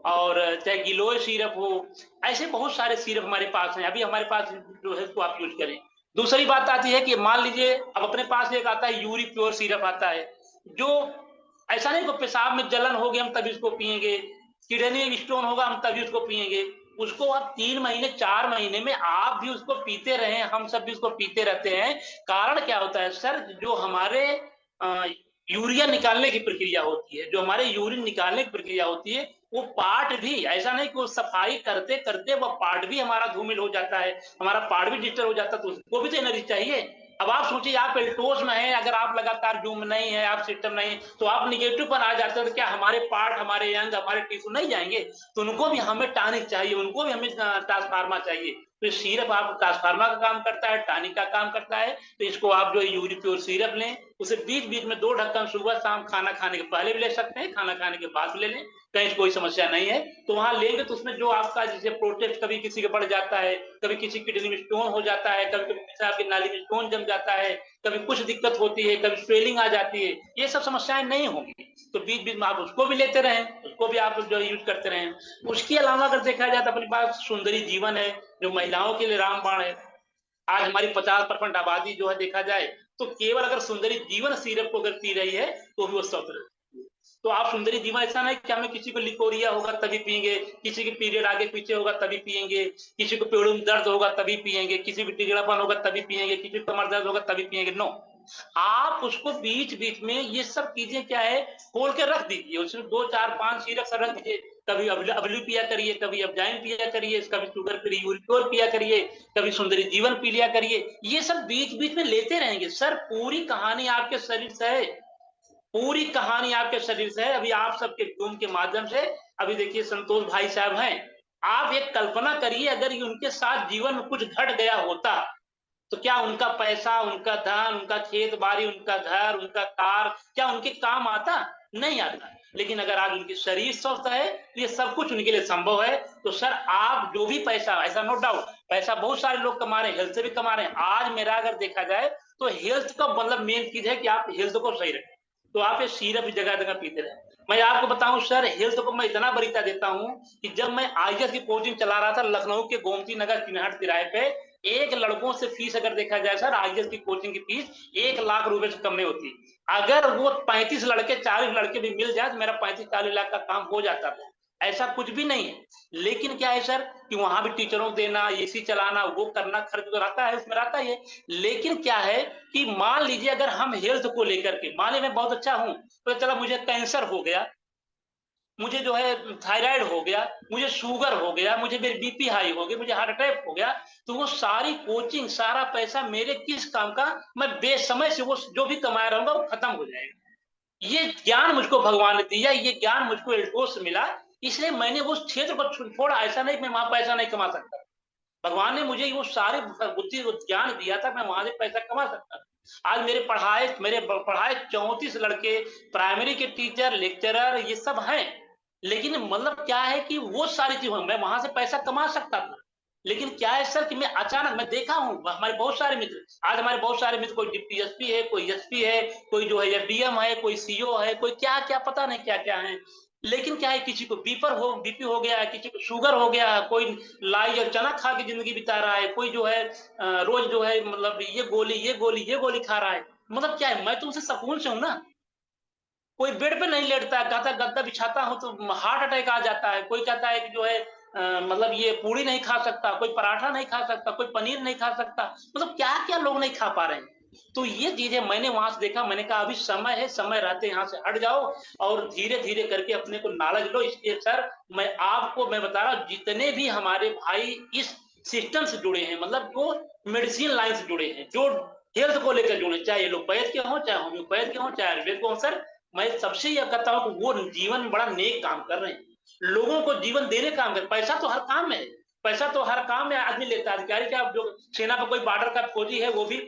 और चाहे गिलोय सिरप हो, ऐसे बहुत सारे सिरप हमारे पास हैं। अभी हमारे पास जो है, उसको आप यूज करें। दूसरी बात आती है कि मान लीजिए अब अपने पास एक आता है यूरी प्योर सिरप आता है, जो ऐसा नहीं कि पेशाब में जलन होगी हम तभी उसको पिएंगे, किडनी में स्टोन होगा हम तभी उसको पिएंगे। उसको आप 3 महीने 4 महीने में आप भी उसको पीते रहे, हम सब भी उसको पीते रहते हैं। कारण क्या होता है सर, जो हमारे यूरिया निकालने की प्रक्रिया होती है, जो हमारे यूरिन निकालने की प्रक्रिया होती है, वो पार्ट भी, ऐसा नहीं कि वो सफाई करते करते वो पार्ट भी हमारा धूमिल हो जाता है, हमारा पार्ट भी डिस्टर्ब हो जाता है, तो उसको भी तो एनर्जी चाहिए। अब आप सोचिए, आप एल्टोस में हैं, अगर आप लगातार जूम नहीं है, आप सिस्टम नहीं, तो आप निगेटिव पर आ जाते हैं, तो क्या हमारे पार्ट, हमारे अंग, हमारे टिश्यू नहीं जाएंगे? तो उनको भी हमें टॉनिक चाहिए, उनको भी हमें ट्रांसफार्मा चाहिए। तो सिरप आप ट्रांसफार्मा का काम करता है, टॉनिक का काम करता है। तो इसको आप जो यूरी प्योर सिरप लें, उसे बीच बीच में 2 ढक्कन सुबह शाम, खाना खाने के पहले भी ले सकते हैं, खाना खाने के बाद भी ले लें, कहीं कोई समस्या नहीं है। तो वहां लेंगे तो उसमें जो आपका, जैसे प्रोटेस्ट कभी किसी के बढ़ जाता है, कभी किसी किडनी में स्टोन हो जाता है, कभी कभी पेशाब की नाली में स्टोन जम जाता है, कभी कुछ दिक्कत होती है, कभी स्वेलिंग आ जाती है, ये सब समस्याएं नहीं होंगी। तो बीच बीच में आप उसको भी लेते रहें, उसको भी आप जो यूज करते रहें। उसके अलावा अगर देखा जाए तो अपने पास सुंदरी जीवन है, जो महिलाओं के लिए रामबाण है। आज हमारी 50% आबादी जो है देखा जाए, तो केवल अगर सुंदरी जीवन सिरप को अगर पी रही है, तो भी वो स्वस्थ रहती है। तो आप सुंदरी जीवन, ऐसा नहीं कि हमें किसी को लिकोरिया होगा तभी पियेंगे, किसी के पीरियड आगे पीछे होगा तभी पियेंगे, किसी को पेड़ों में दर्द होगा तभी पियेंगे, किसी को टिगड़ापन होगा तभी पियेंगे, किसी को कमर दर्द होगा तभी पियेंगे। नो, आप उसको बीच बीच में ये सब चीजें क्या है, खोल के रख दीजिए। उसमें 2 4 5 सिरप सब रख दीजिए। कभी अबलू पिया करिए, कभी अबजाइन पिया करिए, कभी शुगर फ्री यूरिक पिया करिए, कभी सुंदरी जीवन पी लिया करिए। ये सब बीच बीच में लेते रहेंगे सर, पूरी कहानी आपके शरीर से है, पूरी कहानी आपके शरीर से है। अभी आप सबके गुम के माध्यम से, अभी देखिए संतोष भाई साहब हैं, आप एक कल्पना करिए, अगर उनके साथ जीवन में कुछ घट गया होता, तो क्या उनका पैसा, उनका धन, उनका खेत बाड़ी, उनका घर, उनका कार, क्या उनके काम आता? नहीं आता। लेकिन अगर आज उनकी शरीर स्वस्थ है, तो ये सब कुछ उनके लिए संभव है। तो सर आप जो भी पैसा, ऐसा नो डाउट, पैसा बहुत सारे लोग कमा रहे हैं, हेल्थ से भी कमा रहे हैं। आज मेरा अगर देखा जाए तो हेल्थ का मतलब मेन चीज है कि आप हेल्थ को सही रखें। तो आप ये सिरप जगह जगह पीते रहे। मैं आपको बताऊं सर, हेल्थ को मैं इतना वरीयता देता हूं कि जब मैं आईएएस की कोचिंग चला रहा था लखनऊ के गोमती नगर चिन्हट तिराहे पे, एक लड़कों से फीस अगर देखा जाए सर, आईएएस की कोचिंग की फीस 1 लाख रुपए से कम नहीं होती। अगर वो 35 लड़के 40 लड़के भी मिल जाए तो मेरा 35 40 लाख का काम हो जाता था। ऐसा कुछ भी नहीं है। लेकिन क्या है सर, कि वहां भी टीचरों देना, एसी चलाना, वो करना, खर्च तो रहता है, उसमें रहता ही है। लेकिन क्या है कि मान लीजिए अगर हम हेल्थ को लेकर के, मान लीजिए मैं बहुत अच्छा हूं, तो चला मुझे कैंसर हो गया, मुझे जो है थायराइड हो गया, मुझे शुगर हो गया, मुझे मेरी बीपी हाई हो गई, मुझे हार्ट अटैक हो गया, तो वो सारी कोचिंग, सारा पैसा मेरे किस काम का, मैं बेसमय से वो जो भी कमाया रहूंगा वो खत्म हो जाएगा। ये ज्ञान मुझको भगवान ने दिया, ये ज्ञान मुझको एल्टोस से मिला, इसलिए मैंने उस क्षेत्र को छोड़ा। ऐसा नहीं मैं वहां पैसा नहीं कमा सकता, भगवान ने मुझे वो सारे बुद्धि ज्ञान दिया था, मैं वहां से पैसा कमा सकता था। आज मेरे पढ़ाए 34 लड़के, प्राइमरी के टीचर, लेक्चरर, ये सब हैं। लेकिन मतलब क्या है कि वो सारी चीज मैं वहां से पैसा कमा सकता था, लेकिन क्या है सर कि मैं अचानक मैं देखा हूँ हमारे बहुत सारे मित्र, आज हमारे बहुत सारे मित्र, कोई डिप्टी एसपी है, कोई एसपी है, कोई जो है एसडीएम है, कोई सीओ है, कोई क्या क्या पता नहीं क्या क्या है। लेकिन क्या है, किसी को बीपी हो गया, किसी को शुगर हो गया, कोई लाई और चना खा के जिंदगी बिता रहा है, कोई जो है रोज जो है मतलब ये गोली खा रहा है। मतलब क्या है, मैं तुमसे सुकून से हूं ना। कोई बेड पे नहीं लेटता है, कहता गद्दा बिछाता हूं तो हार्ट अटैक आ जाता है। कोई कहता है कि जो है मतलब ये पूरी नहीं खा सकता, कोई पराठा नहीं खा सकता, कोई पनीर नहीं खा सकता। मतलब क्या क्या लोग नहीं खा पा रहे हैं। तो ये चीजें मैंने वहां से देखा, मैंने कहा अभी समय है, समय रहते यहाँ से हट जाओ और धीरे धीरे करके अपने को नॉलेज लो। इसलिए सर मैं बता रहा हूँ, जितने भी हमारे भाई इस सिस्टम से जुड़े हैं, मतलब जो मेडिसिन लाइन से जुड़े हैं, जो हेल्थ को लेकर जुड़े, चाहे एलोपैथ के हों, चाहे होम्योपैथ के हों, चाहे आयुर्वेद के हों, सर मैं सबसे यह कहता हूं कि वो जीवन में बड़ा नेक काम कर रहे हैं, लोगों को जीवन देने का काम कर। पैसा तो हर काम में है, पैसा तो हर काम में आदमी लेता है। अधिकारी का जो सेना पर कोई बॉर्डर का फौजी है, वो भी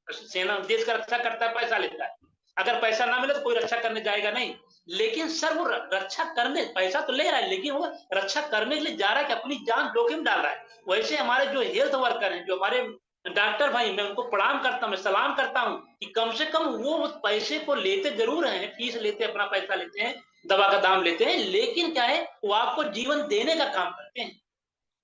सेना देश का रक्षा करता है, पैसा लेता है। अगर पैसा ना मिले तो कोई रक्षा करने जाएगा नहीं। लेकिन सर वो रक्षा करने, पैसा तो ले रहा है, लेकिन वो रक्षा करने के लिए जा रहा है कि अपनी जान जोखिम डाल रहा है। वैसे हमारे जो हेल्थ वर्कर हैं, जो हमारे डॉक्टर भाई, मैं उनको प्रणाम करता हूँ, मैं सलाम करता हूँ कि कम से कम वो उस पैसे को लेते जरूर हैं, फीस लेते हैं, अपना पैसा लेते हैं, दवा का दाम लेते हैं, लेकिन क्या है वो आपको जीवन देने का काम करते हैं।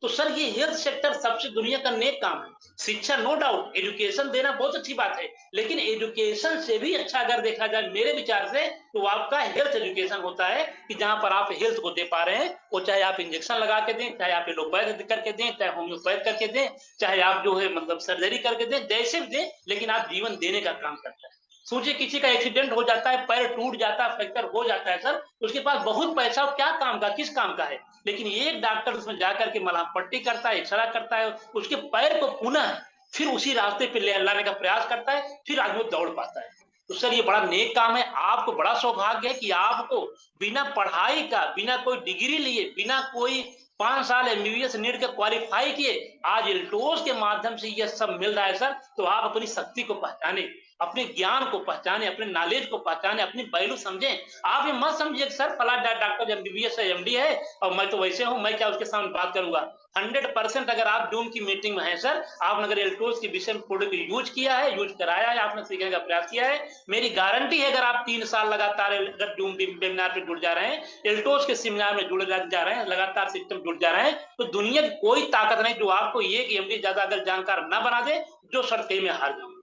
तो सर ये हेल्थ सेक्टर सबसे दुनिया का नेक काम है। शिक्षा नो डाउट, एजुकेशन देना बहुत अच्छी बात है, लेकिन एजुकेशन से भी अच्छा अगर देखा जाए मेरे विचार से, तो आपका हेल्थ एजुकेशन होता है कि जहां पर आप हेल्थ को दे पा रहे हैं, वो चाहे आप इंजेक्शन लगा के दें, चाहे आप एलोपैथ करके दें, चाहे होम्योपैथ करके दें, चाहे आप जो है मतलब सर्जरी करके दें, जैसे भी दें, लेकिन आप जीवन देने का काम करते हैं। सोचिए किसी का एक्सीडेंट हो जाता है, पैर टूट जाता है, फ्रैक्चर हो जाता है सर, उसके पास बहुत पैसा, क्या काम का, किस काम का है, लेकिन एक डॉक्टर उसमें जाकर के मलहम पट्टी करता है, एक्सरा करता है, उसके पैर को पुनः फिर उसी रास्ते पे ले लाने का प्रयास करता है, फिर आदमी दौड़ पाता है। तो सर ये बड़ा नेक काम है, आपको बड़ा सौभाग्य है कि आपको बिना पढ़ाई का, बिना कोई डिग्री लिए, बिना कोई 5 साल एमबीबीएस नीट के क्वालिफाई किए, आज इल्टोस के माध्यम से ये सब मिल रहा है सर। तो आप अपनी शक्ति को पहचाने, अपने ज्ञान को पहचाने, अपने नॉलेज को पहचाने, अपनी वैल्यू समझें। आप ये मत समझिए सर फला डॉक्टर एमबीबीएस है, एमडी है, और मैं तो वैसे हूं, मैं क्या उसके सामने बात करूंगा। 100% अगर आप जूम की मीटिंग में है सर, आपने अगर एल्टोस के विषय में प्रोडक्ट यूज किया है, यूज कराया है, आपने सीखने का प्रयास किया है, मेरी गारंटी है अगर आप 3 साल लगातार अगर जूम वेबिनार पे जुड़ जा रहे हैं, एल्टोस के सेमिनार में जुड़ जा रहे हैं, लगातार सिस्टम जुड़ जा रहे हैं, तो दुनिया की कोई ताकत नहीं जो आपको एक एमडी ज्यादा अगर जानकार ना बना दे, जो शर्त में हार जाऊंगा।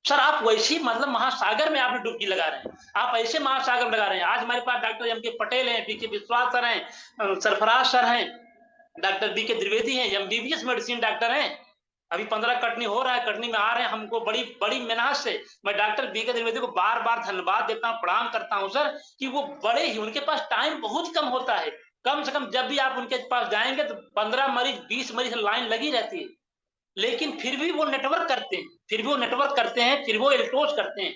सर आप वैसी मतलब महासागर में आपने डुबकी लगा रहे हैं, आप ऐसे महासागर में लगा रहे हैं। आज हमारे पास डॉक्टर एम के पटेल हैं, बीके विश्वास सर हैं, सरफराज सर हैं, डॉक्टर बीके द्विवेदी हैं, एमबीबीएस मेडिसिन डॉक्टर हैं। अभी 15 कटनी हो रहा है, कटनी में आ रहे हैं, हमको बड़ी बड़ी मेहनत से मैं डॉक्टर बीके द्विवेदी को बार बार धन्यवाद देता हूँ, प्रणाम करता हूँ सर, कि वो बड़े ही, उनके पास टाइम बहुत कम होता है। कम से कम जब भी आप उनके पास जाएंगे तो 15 मरीज 20 मरीज लाइन लगी रहती है, लेकिन फिर भी वो नेटवर्क करते हैं, फिर भी वो नेटवर्क करते हैं, फिर वो एल्टोस करते हैं।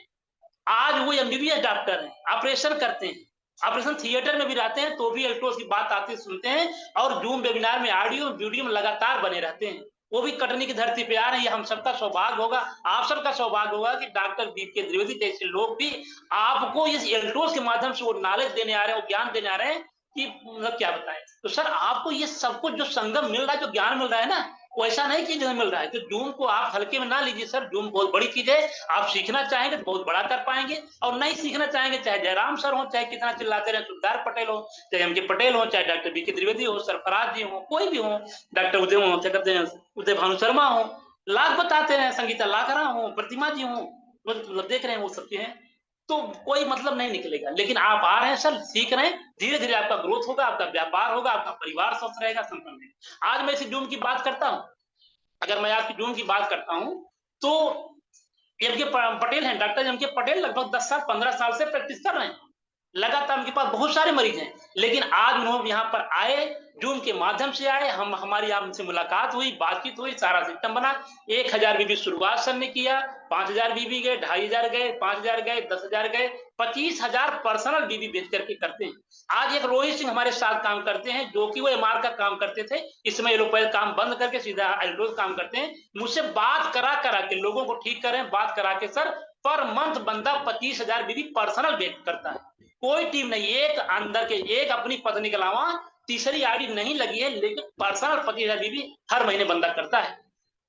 आज वो एमबीबीएस डॉक्टर हैं, ऑपरेशन करते हैं, ऑपरेशन थिएटर में भी रहते हैं, तो भी एल्टोस की बात आती सुनते हैं, और जूम वेबिनार में ऑडियो वीडियो में लगातार बने रहते हैं। वो भी कटनी की धरती पे आ रहे हैं। ये हम सबका सौभाग्य होगा, आप सबका सौभाग्य होगा कि डॉक्टर बीके द्विवेदी जैसे लोग भी आपको इस एल्टोस के माध्यम से वो नॉलेज देने आ रहे हैं, वो ज्ञान देने आ रहे हैं कि मतलब क्या बताएं। तो सर आपको ये सब कुछ जो संगम मिल रहा है, जो ज्ञान मिल रहा है ना, वो ऐसा नहीं कि जो मिल रहा है, तो जूम को आप हल्के में ना लीजिए सर, जूम बहुत बड़ी चीज है। आप सीखना चाहेंगे तो बहुत बड़ा कर पाएंगे, और नहीं सीखना चाहेंगे, चाहे जयराम सर हो, चाहे कितना चिल्लाते रहे सुखदार पटेल हो, चाहे एम के पटेल हो, चाहे डॉक्टर बीके द्विवेदी हो, सरफराज जी हो, कोई भी हो, डॉक्टर उदय हो, क्या कहते हैं उदय भानु शर्मा हो, लाख बताते हैं, संगीता लाखरा हो, प्रतिमा जी हो, मतलब देख रहे हैं वो सब चीजें, तो कोई मतलब नहीं निकलेगा। लेकिन आप आ रहे हैं सर, सीख रहे हैं, धीरे धीरे आपका ग्रोथ होगा, आपका व्यापार होगा, आपका परिवार स्वस्थ रहेगा, संपन्न रहेगा। आज मैं इसी जूम की बात करता हूँ, अगर मैं आपकी जूम की बात करता हूं, तो एम के पटेल हैं, डॉक्टर एम के पटेल लगभग 10 साल 15 साल से प्रैक्टिस कर रहे हैं। लगातार उनके पास बहुत सारे मरीज हैं, लेकिन आज उन्होंने यहाँ पर आए, जूम के माध्यम से आए, हमारी आपसे मुलाकात हुई, बातचीत हुई, सारा सिस्टम बना। 1000 बीबी शुरुआत सर ने किया, 5000 बीबी गए, 2500 गए, 5000 गए, 10,000 गए, 25,000 पर्सनल बीबी बेच करके करते हैं। आज एक रोहित सिंह हमारे साथ काम करते हैं, जो कि वो एमआर का काम करते थे, इस समय ये लोग काम बंद करके सीधा एल्ट्रोज काम करते हैं। मुझसे बात करा करा के लोगों को ठीक करें, बात करा के सर पर मंथ बंदा 25,000 बीबी पर्सनल बेच करता है। कोई टीम नहीं, एक अंदर के एक अपनी पत्नी के अलावा तीसरी आईडी नहीं लगी है, लेकिन पर्सनल 25,000 बीबी हर महीने बंदा करता है।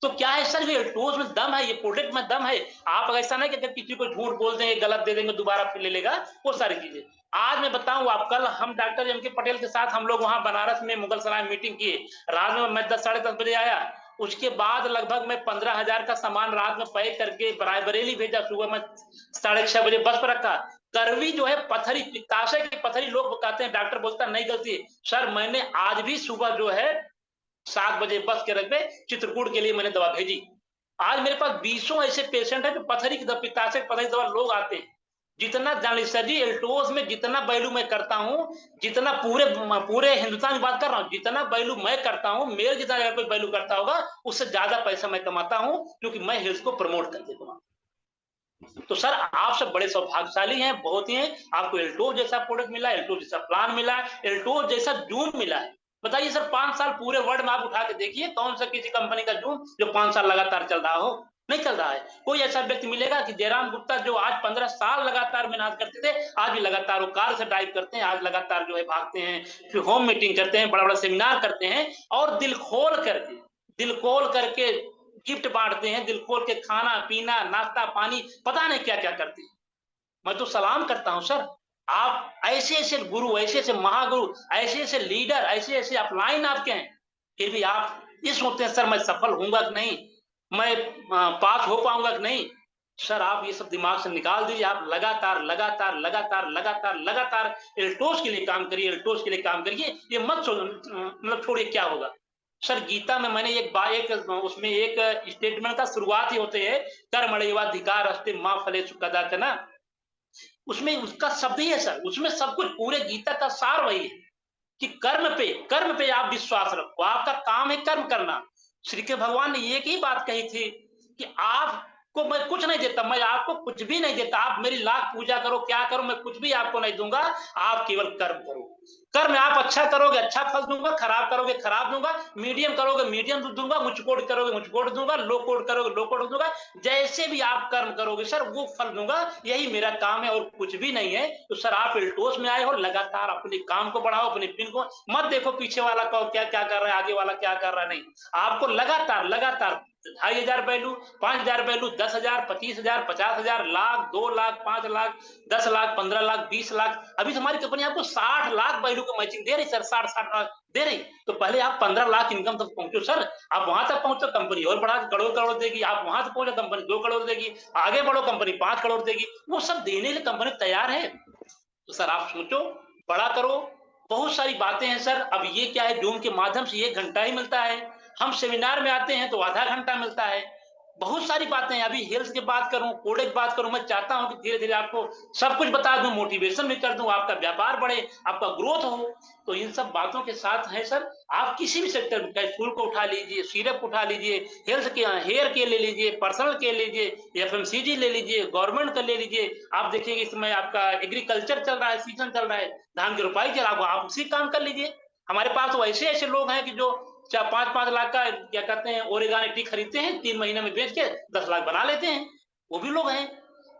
तो क्या है सर, ये एल्ट्रोज में दम है, ये प्रोडक्ट में दम है। आप ऐसा नहीं कि अगर किसी को झूठ बोल देंगे, गलत दे देंगे, दोबारा फिर ले लेगा, वो सारी चीजें। आज मैं बताऊं आप, कल हम डॉक्टर एम के पटेल के साथ हम लोग वहां बनारस में मुगल सराय मीटिंग किए। रात में मैं 10 साढ़े 10 बजे आया, उसके बाद लगभग मैं 15,000 का सामान रात में पैक करके रायबरेली भेजा, सुबह में 6:30 बजे बस पर रखा। करवी जो है पथरी, पित्ताशय की पथरी, लोग कहते हैं, डॉक्टर बोलता नहीं गलती सर, मैंने आज भी सुबह जो है 7 बजे बस के रख पे चित्रकूट के लिए मैंने दवा भेजी। आज मेरे पास 20 ऐसे पेशेंट है जो पथरी की पित्ताशय की पथरी दवा लोग आते हैं। जितना जान ली सर जी, एल्ट्रोज में जितना वैल्यू मैं करता हूं, जितना पूरे हिंदुस्तान की बात कर रहा हूं, जितना वैल्यू मैं करता हूं, मेरे जितना अगर कोई वैल्यू करता होगा, उससे ज्यादा पैसा मैं कमाता हूं, क्योंकि मैं हेल्थ को प्रमोट करके कमाता हूं। तो सर आप सब बड़े सौभाग्यशाली हैं, बहुत ही हैं। आपको एल्ट्रोज जैसा प्रोडक्ट मिला, एल्ट्रोज जैसा प्लान मिला, एल्ट्रोज जैसा जूम मिला है। बताइए सर, 5 साल पूरे वर्ल्ड में आप उठा के देखिए, कौन सा किसी कंपनी का जूम जो 5 साल लगातार चल रहा हो? नहीं चल रहा है। कोई ऐसा व्यक्ति मिलेगा कि जयराम गुप्ता जो आज 15 साल लगातार मेहनत करते थे, आज भी लगातार वो कार से ड्राइव करते हैं, आज लगातार जो है भागते हैं, फिर होम मीटिंग करते हैं, बड़ा बड़ा सेमिनार करते हैं, और दिल खोल करके गिफ्ट बांटते हैं, दिल खोल के खाना पीना नाश्ता पानी पता नहीं क्या क्या करते हैं। मैं तो सलाम करता हूं सर, आप ऐसे ऐसे गुरु, ऐसे ऐसे महागुरु, ऐसे ऐसे लीडर, ऐसे ऐसे अपलाइन आपके हैं, फिर भी आप ये सोचते हैं सर मैं सफल होऊंगा कि नहीं, मैं पास हो पाऊंगा कि नहीं। सर आप ये सब दिमाग से निकाल दीजिए, आप लगातार लगातार लगातार लगातार लगातार एल्टोस के लिए काम करिए, एल्टोस के लिए काम करिए, ये मत मतलब छोड़िए क्या होगा। सर गीता में मैंने एक उसमें एक स्टेटमेंट का शुरुआत ही होते है, कर्मण्येवाधिकार अस्ति मा फलेषु कदाचन। उसमें उसका शब्द ही है सर, उसमें सब कुछ, पूरे गीता का सार वही है कि कर्म पे आप विश्वास रखो, आपका काम है कर्म करना। श्री के भगवान ने एक ही बात कही थी कि आपको मैं कुछ नहीं देता, मैं आपको कुछ भी नहीं देता, आप मेरी लाख पूजा करो, क्या करो, मैं कुछ भी आपको नहीं दूंगा, आप केवल कर्म करो। कर्म आप अच्छा करोगे अच्छा फल दूंगा, खराब करोगे खराब दूंगा, मीडियम करोगे मीडियम दूंगा, मुझकोट करोगे मुझकोट दूंगा, लो कोट करोगे लो कोट दूंगा। जैसे भी आप कर्म करोगे सर वो फल दूंगा, यही मेरा काम है और कुछ भी नहीं है। तो सर आप एल्टोस में आए हो, लगातार अपने काम को बढ़ाओ, अपने पिन को मत देखो पीछे वाला को क्या क्या कर रहा है, आगे वाला क्या कर रहा है, नहीं, आपको लगातार लगातार 2,500 वैल्यू, 5,000 वैल्यू, 10,000, 25,000, 50,000, लाख, 2 लाख, 5 लाख, 10 लाख, 15 लाख, 20 लाख। अभी हमारी कंपनी आपको 60 लाख वैल्यू को मैचिंग दे रही सर, 60 लाख दे रही। तो पहले आप 15 लाख इनकम तक पहुंचो सर, आप वहां तक पहुंचो कंपनी और बढ़ा करोड़ करोड़ देगी, आप वहां तक पहुंचो कंपनी 2 करोड़ देगी, आगे बढ़ो कंपनी 5 करोड़ देगी, वो सब देने के लिए कंपनी तैयार है। तो सर आप सोचो, बड़ा करो। बहुत सारी बातें हैं सर, अब ये क्या है, जूम के माध्यम से 1 घंटा ही मिलता है, हम सेमिनार में आते हैं तो आधा घंटा मिलता है। बहुत सारी बातें हैं, अभी हेल्थ की बात करूं, कोडेक्स की बात करूं, मैं चाहता हूं कि धीरे धीरे आपको सब कुछ बता दूं, मोटिवेशन भी कर दूं, आपका व्यापार बढ़े, आपका ग्रोथ हो। तो इन सब बातों के साथ है सर, आप किसी भी सेक्टर में, फूल को उठा लीजिए, सीरप उठा लीजिए, हेल्थ के हेयर के ले लीजिए, पर्सनल के लीजिए, एफएमसीजी ले लीजिए, गवर्नमेंट का ले लीजिए। आप देखिए इस समय आपका एग्रीकल्चर चल रहा है, सीजन चल रहा है, धान की रुपाई चल रहा है, आप उसी काम कर लीजिए। हमारे पास तो ऐसे ऐसे लोग हैं कि जो 5-5 लाख का क्या कहते हैं ओरिगानो टी खरीदते हैं, 3 महीने में बेच के 10 लाख बना लेते हैं, वो भी लोग हैं।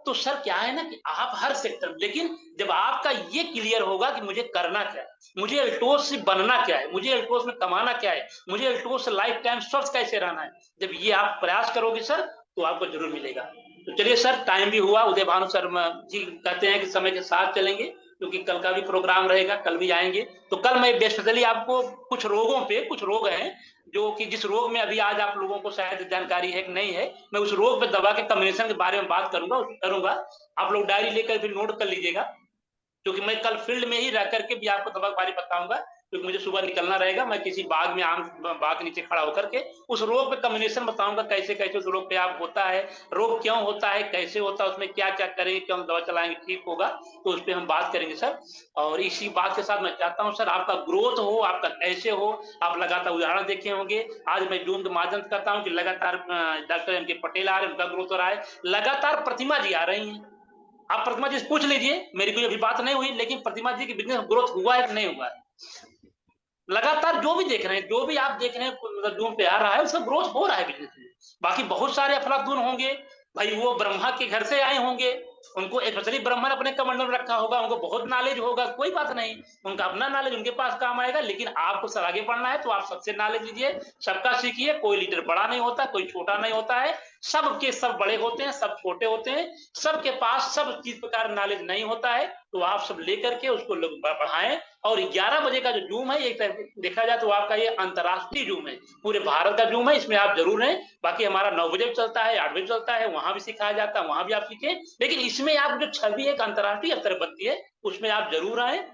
तो सर क्या है ना कि आप हर सेक्टर में, लेकिन जब आपका ये क्लियर होगा कि मुझे करना क्या है, मुझे एल्टोस से बनना क्या है, मुझे एल्टोस में कमाना क्या है, मुझे एल्टोस से लाइफ टाइम स्वस्थ कैसे रहना है, जब ये आप प्रयास करोगे सर तो आपको जरूर मिलेगा। तो चलिए सर, टाइम भी हुआ, उदय भानु सर जी कहते हैं कि समय के साथ चलेंगे, क्योंकि कल का भी प्रोग्राम रहेगा, कल भी आएंगे। तो कल मैं बेसिकली आपको कुछ रोगों पे, कुछ रोग हैं जो कि जिस रोग में अभी आज आप लोगों को शायद जानकारी है कि नहीं है, मैं उस रोग पे दवा के कॉम्बिनेशन के बारे में बात करूंगा। आप लोग डायरी लेकर फिर नोट कर लीजिएगा, क्योंकि मैं कल फील्ड में ही रह करके भी आपको दवा के बारे में बताऊंगा क्योंकि मुझे सुबह निकलना रहेगा। मैं किसी बाग में बाग के नीचे खड़ा होकर के उस रोग पे कॉम्बिनेशन बताऊंगा, कैसे-कैसे उस रोग पे आप होता है, रोग क्यों होता है, कैसे होता है, उसमें क्या-क्या करेंगे, क्यों दवा चलाएँगे ठीक होगा, तो उस पे हम बात करेंगे सर। और इसी बात के साथ मैं चाहता हूँ सर आपका ग्रोथ हो, आपका कैसे हो, आप लगातार उदाहरण देखे होंगे। आज मैं ज़ूम के माध्यम से करता हूँ कि लगातार डॉक्टर एम के पटेल आ रहे हैं, उनका ग्रोथ हो रहा है। लगातार प्रतिमा जी आ रही हैं। आप प्रतिमा जी से पूछ लीजिए, मेरी कोई अभी बात नहीं हुई, लेकिन प्रतिमा जी की बिज़नेस ग्रोथ हुआ है कि नहीं हुआ है? लगातार जो भी देख रहे हैं, जो भी आप देख रहे हैं मतलब ज़ूम पे आ रहा है, उसका ग्रोथ हो रहा है बिज़नेस में। बाकी बहुत सारे अफलातून होंगे, भाई वो ब्रह्मा के घर से आए होंगे, उनको स्पेशली ब्रह्मा ने अपने कमंडल में रखा होगा, उनको बहुत नॉलेज होगा, कोई बात नहीं, उनका अपना नॉलेज उनके पास काम आएगा, लेकिन आपको सर आगे बढ़ना है, तो आप सबसे नॉलेज लीजिए, सबका सीखिए, कोई लीडर बड़ा नहीं होता, कोई छोटा नहीं होता है, सबके सब बड़े होते हैं, सब छोटे होते हैं, सबके पास सब चीज़ प्रकार नॉलेज नहीं होता है, तो आप सब लेकर के उसको लोग बढ़ाएँ। और 11 बजे का जो ज़ूम है, एक तरह से देखा जाए तो आपका ये अंतर्राष्ट्रीय ज़ूम है, पूरे भारत का ज़ूम है, इसमें आप ज़रूर रहें। बाकी हमारा 9 बजे भी चलता है, 8 बजे चलता है, वहाँ भी सिखाया जाता है, वहाँ भी आप सीखें। लेकिन इसमें आप जो छवि एक अंतर्राष्ट्रीय स्तर बनती है, उसमें आप ज़रूर आएँ।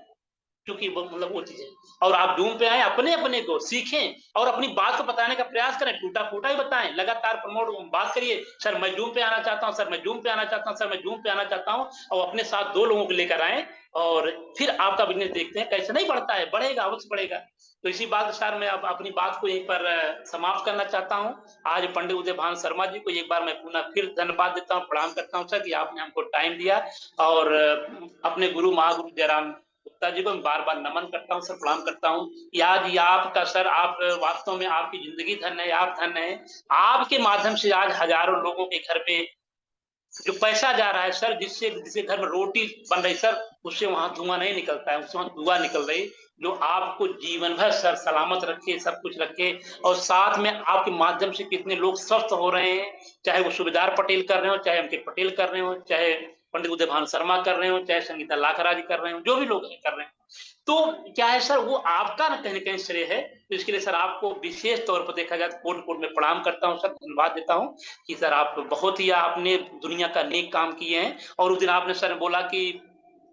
क्योंकि वो मतलब वो चीज़ है। और आप ज़ूम पे आएँ, अपने-अपने को सीखें और अपनी बात को बताने का प्रयास करें, टूटा-फूटा ही बताएँ, लगातार प्रमोट बात करिए, सर मैं ज़ूम पे आना चाहता हूँ, सर मैं ज़ूम पे आना चाहता हूँ, सर मैं ज़ूम पे आना चाहता हूँ और अपने साथ 2 लोगों को लेकर आएँ और फिर आपका बिज़नेस देखते हैं कैसे नहीं बढ़ता है, बढ़ेगा, अवश्य बढ़ेगा। तो इसी बात के साथ मैं अब अपनी बात को यहीं पर समाप्त करना चाहता हूँ। आज पंडित उदयभान शर्मा जी को एक बार मैं पुनः फिर धन्यवाद देता हूँ, प्रणाम करता हूँ सर कि आपने हमको टाइम दिया और अपने गुरु महागुरु जयराम गुप्ता जी को मैं बार-बार नमन करता हूँ सर, प्रणाम करता हूँ कि आज ये आपका सर आप वास्तव में आपकी ज़िंदगी धन्य है, आप धन्य हैं। आपके माध्यम से आज हज़ारों लोगों के घर पे जो पैसा जा रहा है सर, जिससे जिसके घर में रोटी बन रही सर, उससे वहाँ धुआँ नहीं निकलता है, उससे वहाँ दुआ निकल रही, जो आपको जीवन भर सर सलामत रखे, सब कुछ रखे और साथ में आपके माध्यम से कितने लोग स्वस्थ हो रहे हैं, चाहे वो सूबेदार पटेल कर रहे हों, चाहे एम के पटेल कर रहे हों, चाहे पंडित उदयभान शर्मा कर रहे हों, चाहे संगीता लाखरा जी कर रहे हों, जो भी लोग हैं कर रहे हैं। तो क्या है सर, वो आपका ना कहीं न कहीं श्रेय है, तो इसके लिए सर आपको विशेष तौर पर देखा जाए तो कोटि-कोटि में प्रणाम करता हूँ सर, धन्यवाद देता हूँ कि सर आप बहुत ही आपने दुनिया का नेक काम किए हैं और उस दिन आपने सर बोला कि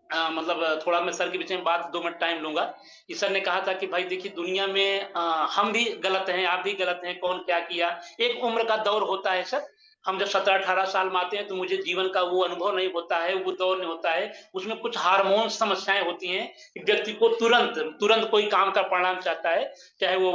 मतलब थोड़ा मैं सर के विषय में बात 2 मिनट टाइम लूँगा, कि सर ने कहा था कि भाई देखिए दुनिया में हम भी गलत हैं, आप भी गलत हैं, कौन क्या किया? एक उम्र का दौर होता है सर, हम जब 17-18 साल में आते हैं तो मुझे जीवन का वो अनुभव नहीं होता है, वो दौर नहीं होता है, उसमें कुछ हार्मोन समस्याएँ होती हैं, कि व्यक्ति को तुरंत तुरंत कोई काम का परिणाम चाहता है, चाहे वो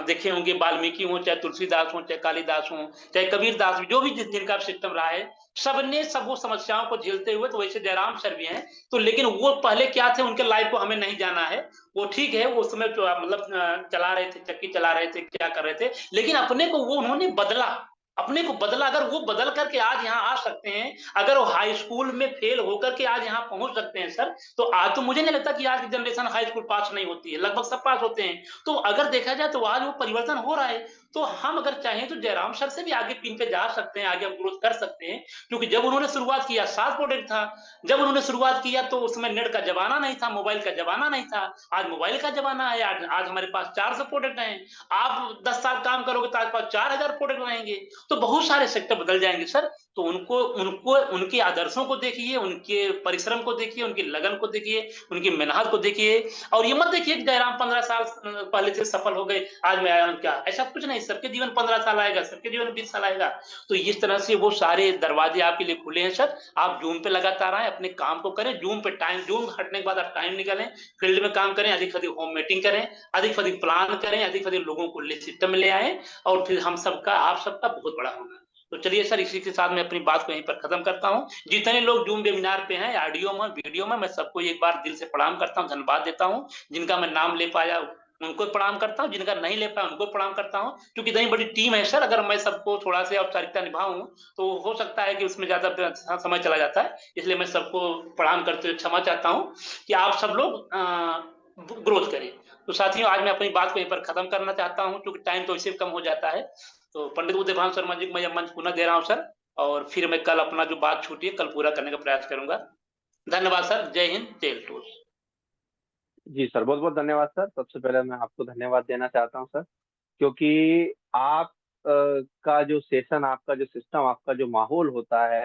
देखे होंगे वाल्मीकि हों, चाहे तुलसीदास हों, चाहे कालिदास हों, चाहे कबीरदास भी, जो भी जिनका सिस्टम रहा है, सबने सब वो समस्याओं को झेलते हुए तो वैसे जयराम सर भी हैं, तो लेकिन वो पहले क्या थे उनके लाइफ को हमें नहीं जाना है। वो ठीक है, वो उस समय तो मतलब चला रहे थे, चक्की चला रहे थे, क्या कर रहे थे, लेकिन अपने को वो उन्होंने बदला। अपने को बदला, अगर वो बदल करके आज यहाँ आ सकते हैं, अगर वो हाई स्कूल में फेल होकर के आज यहाँ पहुँच सकते हैं सर, तो आज तो मुझे नहीं लगता कि आज की जनरेशन हाई स्कूल पास नहीं होती है, लगभग सब पास होते हैं। तो अगर देखा जाए तो आज वो परिवर्तन हो रहा है। तो हम अगर चाहें तो जयराम सर से भी आगे पिन पे जा सकते हैं, आगे हम ग्रोथ कर सकते हैं, क्योंकि जब उन्होंने शुरुआत किया 7 प्रोडक्ट था। जब उन्होंने शुरुआत किया तो उस समय नेट का ज़माना नहीं था, मोबाइल का ज़माना नहीं था। आज मोबाइल का ज़माना है, आज आज हमारे पास 400 प्रोडक्ट हैं। आप 10 साल काम करोगे तो आपके पास 4000 प्रोडक्ट रहेंगे। तो बहुत सारे सेक्टर बदल जाएँगे सर। तो उनको उनको उनके आदर्शों को देखिए, उनके परिश्रम को देखिए, उनकी लगन को देखिए, उनकी मेहनत को देखिए और ये मत देखिए कि जयराम 15 साल पहले से सफल हो गए, आज मैं आया हूँ क्या? ऐसा कुछ नहीं, सबके जीवन 15 साल आएगा, सबके जीवन 20 साल आएगा। तो इस तरह से वो सारे दरवाजे आपके लिए खुले हैं सर। आप ज़ूम पे लगातार आएँ, अपने काम को करें, ज़ूम पे टाइम ज़ूम हटने के बाद आप टाइम निकालें, फील्ड में काम करें, अधिक से अधिक होम मीटिंग करें, अधिक से अधिक प्लान करें, अधिक से अधिक लोगों को सिस्टम में ले आएँ और फिर हम सबका, आप सबका बहुत बड़ा होगा। तो चलिए सर, इसी के साथ मैं अपनी बात को यहीं पर खत्म करता हूँ। जितने लोग ज़ूम वेबिनार पे हैं, ऑडियो में, वीडियो में, मैं सबको एक बार दिल से प्रणाम करता हूँ, धन्यवाद देता हूँ। जिनका मैं नाम ले पाया उनको प्रणाम करता हूँ, जिनका नहीं ले पाया उनको प्रणाम करता हूँ, क्योंकि इतनी बड़ी टीम है सर, अगर मैं सबको थोड़ा-सा औपचारिकता निभाऊँ, तो हो सकता है कि उसमें ज़्यादा समय चला जाता है। इसलिए मैं सबको प्रणाम करते हुए क्षमा चाहता हूँ कि आप सब लोग ग्रोथ करें। तो साथियों, आज मैं अपनी बात को यहीं पर खत्म करना चाहता हूँ, क्योंकि टाइम तो वैसे भी कम हो जाता है। तो पंडित उदयभान शर्मा जी को मैं यह मंच पुनः दे रहा हूँ सर और फिर मैं कल अपना जो बात छूटी है, कल पूरा करने का प्रयास करूँगा। धन्यवाद सर। जय हिंद, जय हिंद। जी सर, बहुत बहुत धन्यवाद सर। सबसे पहले मैं आपको धन्यवाद देना चाहता हूँ सर, क्योंकि आप का जो सेशन, आपका जो सिस्टम, आपका जो माहौल होता है